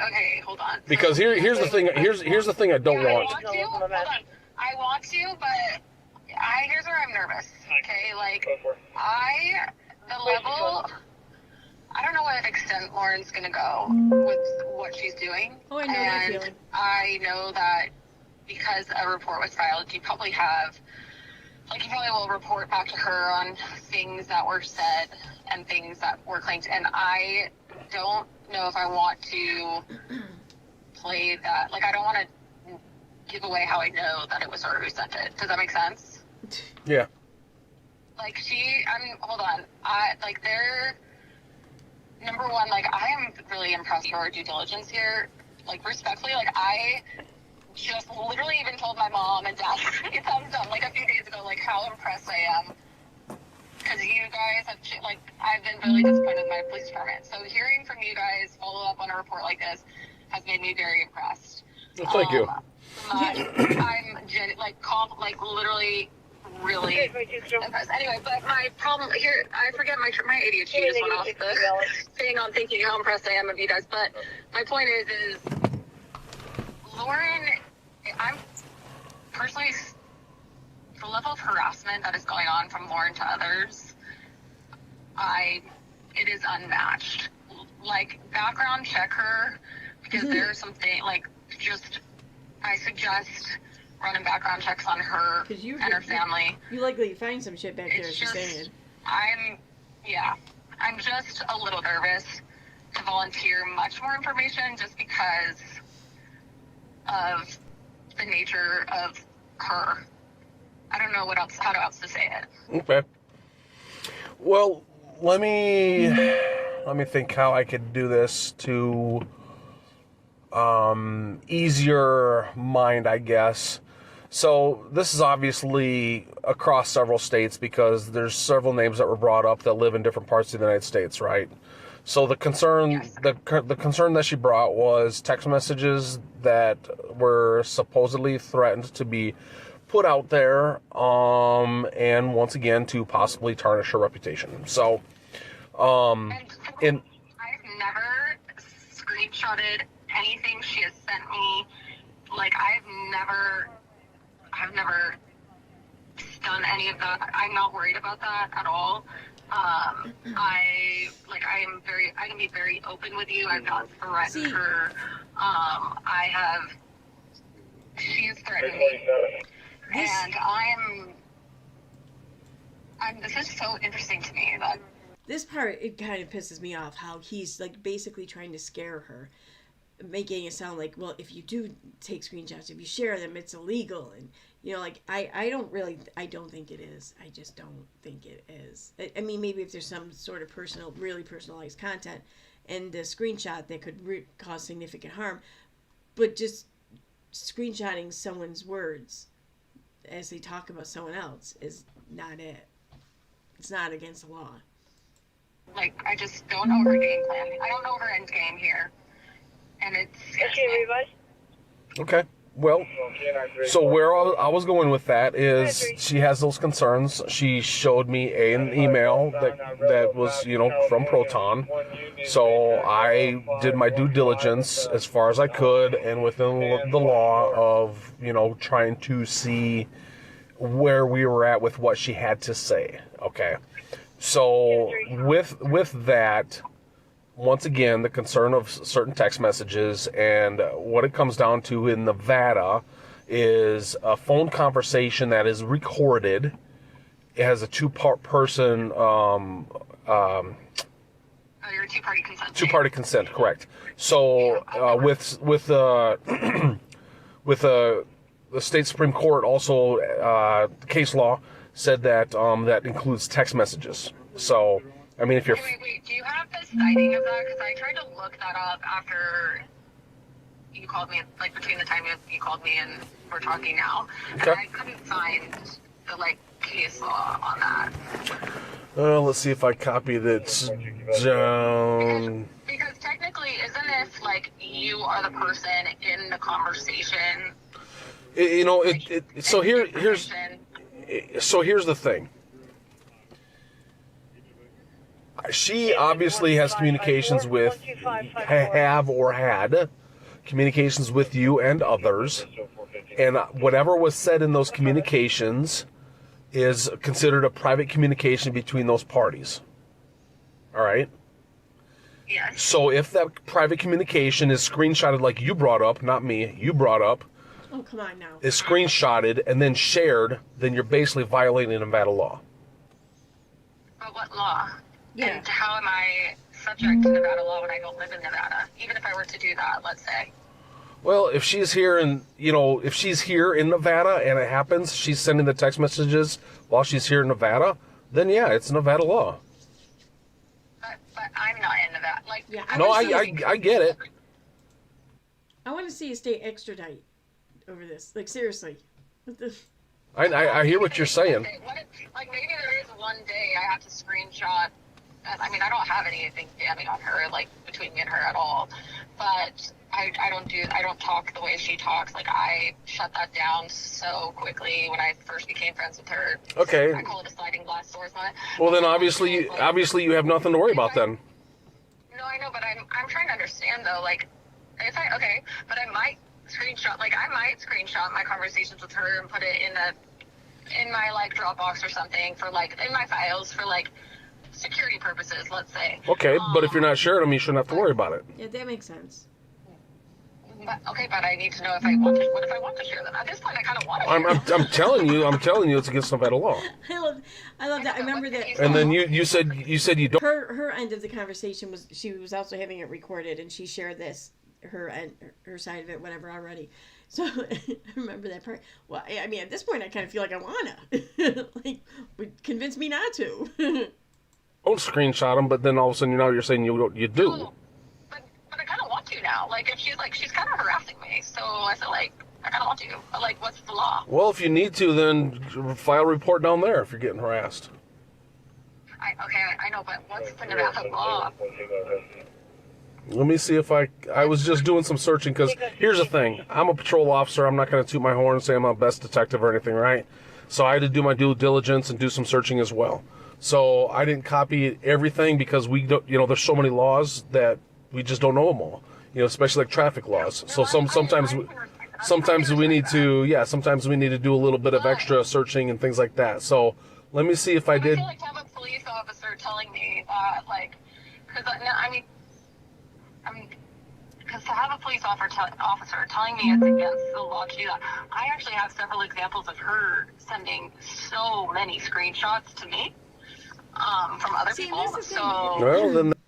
Okay, hold on. Because here's the thing. Here's the thing I don't want. I want to, but here's where I'm nervous. Okay, like the level. I don't know what extent Lauren's gonna go with what she's doing. Oh, I know that feeling. I know that because a report was filed, you probably will report back to her on things that were said and things that were claimed. And I don't know if I want to play that. Like, I don't want to give away how I know that it was her who sent it. Does that make sense? Yeah. Like, hold on. Number one, like, I am really impressed with your due diligence here. Like, respectfully, like, I just literally even told my mom and dad a thumbs up, like, a few days ago, like, how impressed I am. Because you guys have, like, I've been really disappointed in my police department. So hearing from you guys follow up on a report like this has made me very impressed. Well, thank you. I'm literally really impressed. Anyway, but my problem here, I forget my ADHD just went off the thing on thinking how impressed I am of you guys. But my point is Lauren, I'm personally, the level of harassment that is going on from Lauren to others, it is unmatched. Like, background check her, because there's something, like, I suggest running background checks on her and her family. You likely find some shit back there, as you're saying. I'm just a little nervous to volunteer much more information just because of the nature of her. I don't know how else to say it. Okay. Well, let me think how I could do this to ease your mind, I guess. So this is obviously across several states because there's several names that were brought up that live in different parts of the United States, right? So the concern, the concern that she brought was text messages that were supposedly threatened to be put out there, and once again to possibly tarnish her reputation. So, I've never screenshotted anything she has sent me. Like, I've never done any of that. I'm not worried about that at all. I can be very open with you. I've not threatened her. She's threatened me. And this is so interesting to me that this part, it kind of pisses me off how he's like basically trying to scare her, making it sound like, well, if you do take screenshots, if you share them, it's illegal. And like, I don't think it is. I just don't think it is. I mean, maybe if there's some sort of really personalized content and the screenshot that could cause significant harm, but just screenshotting someone's words as they talk about someone else is not it. It's not against the law. Like, I just don't know her game plan. I don't know her end game here. And it's... Okay. Well, so where I was going with that is she has those concerns. She showed me an email that was, from Proton. So I did my due diligence as far as I could and within the law of, trying to see where we were at with what she had to say. Okay. So with that, once again, the concern of certain text messages and what it comes down to in Nevada is a phone conversation that is recorded. It has a person. Your two-party consent. Two-party consent, correct. So with the state Supreme Court also, case law said that that includes text messages. So, I mean, if you're... Wait. Do you have the citing of that? Because I tried to look that up after you called me, like between the time you called me and we're talking now. Okay. And I couldn't find the, like, case law on that. Let's see if I copy this down. Because technically, isn't this like you are the person in the conversation? So here's the thing. She obviously has communications with, have or had communications with you and others, and whatever was said in those communications is considered a private communication between those parties. All right? Yes. So if that private communication is screenshotted like you brought up, not me, you brought up, oh, come on now, is screenshotted and then shared, then you're basically violating Nevada law. But what law? Yeah. And how am I subject to Nevada law when I don't live in Nevada? Even if I were to do that, let's say. Well, if she's here in Nevada and it happens, she's sending the text messages while she's here in Nevada, then yeah, it's Nevada law. But I'm not in Nevada. Like, yeah, I get it. I want to see a state extradite over this. Like, seriously. What the... I hear what you're saying. Okay, like, maybe there is one day I have to screenshot. I mean, I don't have anything damning on her, like, between me and her at all. But I don't talk the way she talks. Like, I shut that down so quickly when I first became friends with her. Okay. I call it a sliding glass door. Well, then obviously you have nothing to worry about then. No, I know, but I'm trying to understand though. Like, but I might screenshot my conversations with her and put it in my like Dropbox or something for like in my files for like security purposes, let's say. Okay, but if you're not sharing them, you shouldn't have to worry about it. Yeah, that makes sense. But I need to know if I want to. What if I want to share them? At this point, I kind of want to. I'm telling you, it's against Nevada law. I love that. I remember that. And then you said you don't. Her end of the conversation was she was also having it recorded, and she shared her side of it, whatever already. So I remember that part. Well, I mean, at this point, I kind of feel like I wanna, like, convince me not to. Don't screenshot them, but then all of a sudden you're saying you do. No, but I kind of want to now. Like, if she's kind of harassing me, so I feel like I kind of want to. But like, what's the law? Well, if you need to, then file a report down there if you're getting harassed. I know, but what's the Nevada law? Let me see if I was just doing some searching, because here's the thing. I'm a patrol officer. I'm not going to toot my horn and say I'm a best detective or anything, right? So I had to do my due diligence and do some searching as well. So I didn't copy everything because we don't, there's so many laws that we just don't know them all, especially like traffic laws. So sometimes we need to do a little bit of extra searching and things like that. So let me see if I did. I feel like to have a police officer telling me that, like, because to have a police officer telling me it's against the law to do that. I actually have several examples of her sending so many screenshots to me from other people.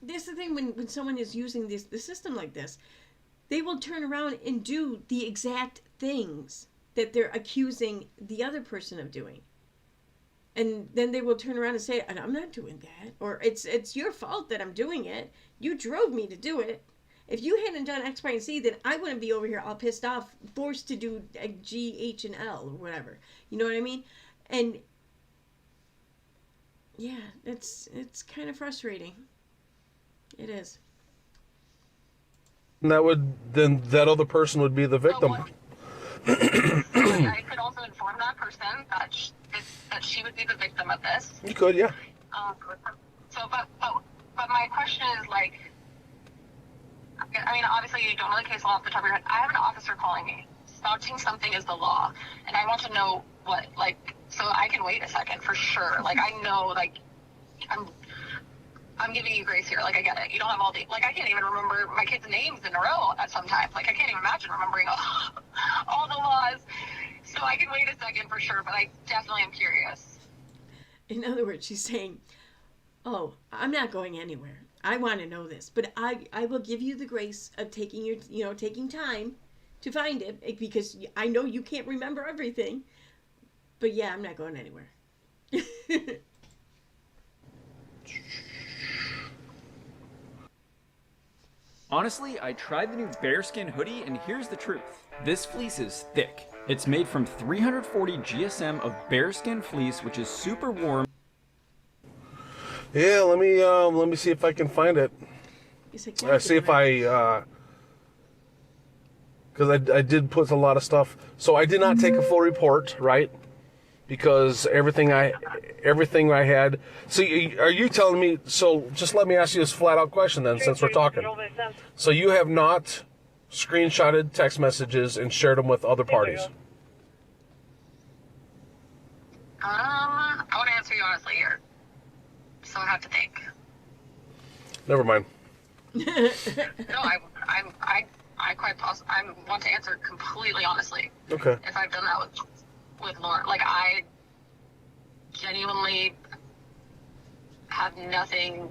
This is the thing when someone is using the system like this, they will turn around and do the exact things that they're accusing the other person of doing. And then they will turn around and say, I'm not doing that. Or it's your fault that I'm doing it. You drove me to do it. If you hadn't done X, Y, and Z, then I wouldn't be over here all pissed off, forced to do G, H, and L, or whatever. You know what I mean? And yeah, it's kind of frustrating. It is. And that other person would be the victim. I could also inform that person that she would be the victim of this. You could, yeah. But my question is, like, I mean, obviously you don't know the case law off the top of your head. I have an officer calling me, spouting something is the law, and I want to know what, like, so I can wait a second for sure. Like, I know, like, I'm giving you grace here. Like, I get it. You don't have all the, like, I can't even remember my kids' names in a row at some time. Like, I can't even imagine remembering all the laws. So I can wait a second for sure, but I definitely am curious. In other words, she's saying, oh, I'm not going anywhere. I want to know this, but I will give you the grace of taking taking time to find it because I know you can't remember everything. But yeah, I'm not going anywhere. Honestly, I tried the new bearskin hoodie, and here's the truth. This fleece is thick. It's made from 340 GSM of bearskin fleece, which is super warm. Yeah, let me see if I can find it. See if I, because I did put a lot of stuff. So I did not take a full report, right? Because everything I had. So are you telling me? So just let me ask you this flat out question then, since we're talking. So you have not screenshotted text messages and shared them with other parties? I want to answer you honestly here, so I have to think. Never mind. No, I quite possibly. I want to answer completely honestly. Okay. If I've done that with Lauren, like I genuinely have nothing.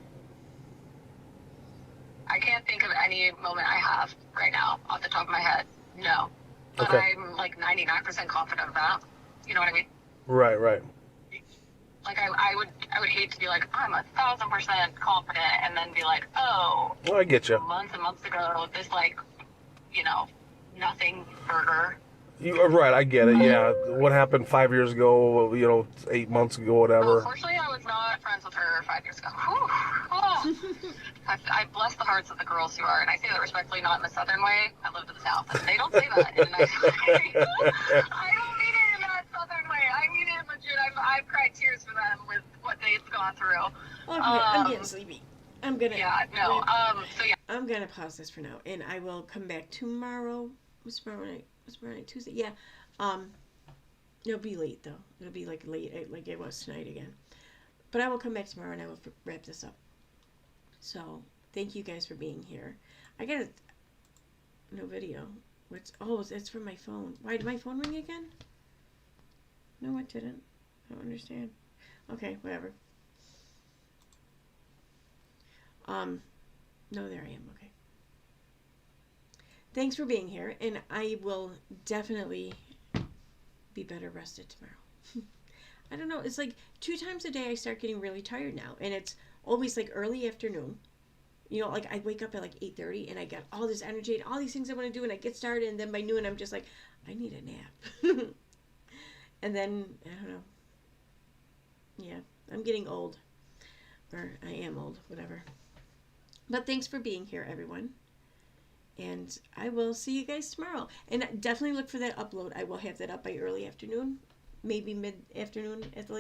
I can't think of any moment I have right now off the top of my head. No, but okay. I'm like 99% confident of that. You know what I mean? Right. Like I would hate to be like I'm 1,000% confident and then be like, oh, I get you. Months and months ago, this like, nothing burger. Right, I get it. Yeah, what happened 5 years ago? 8 months ago, whatever. Unfortunately, I was not friends with her 5 years ago. Oh. I bless the hearts of the girls who are, and I say that respectfully, not in the southern way. I live to the south, and they don't say that in a nice way. I don't mean it in that southern way. I mean it legit. I've cried tears for them with what they've gone through. Okay, I'm getting sleepy. I'm gonna. Yeah, no. So yeah. I'm gonna pause this for now, and I will come back tomorrow. What's tomorrow night? Tuesday? Yeah. It'll be late though. It'll be like late, like it was tonight again. But I will come back tomorrow and I will wrap this up. So thank you guys for being here. I got no video. It's from my phone. Why did my phone ring again? No, it didn't. I don't understand. Okay, whatever. No, there I am. Okay. Thanks for being here, and I will definitely be better rested tomorrow. I don't know. It's like 2 times a day I start getting really tired now, and it's always like early afternoon. Like I wake up at like 8:30, and I got all this energy and all these things I want to do, and I get started, and then by noon I'm just like, I need a nap. And then, I don't know. Yeah, I'm getting old. Or I am old, whatever. But thanks for being here, everyone. And I will see you guys tomorrow. And definitely look for that upload. I will have that up by early afternoon, maybe mid-afternoon at the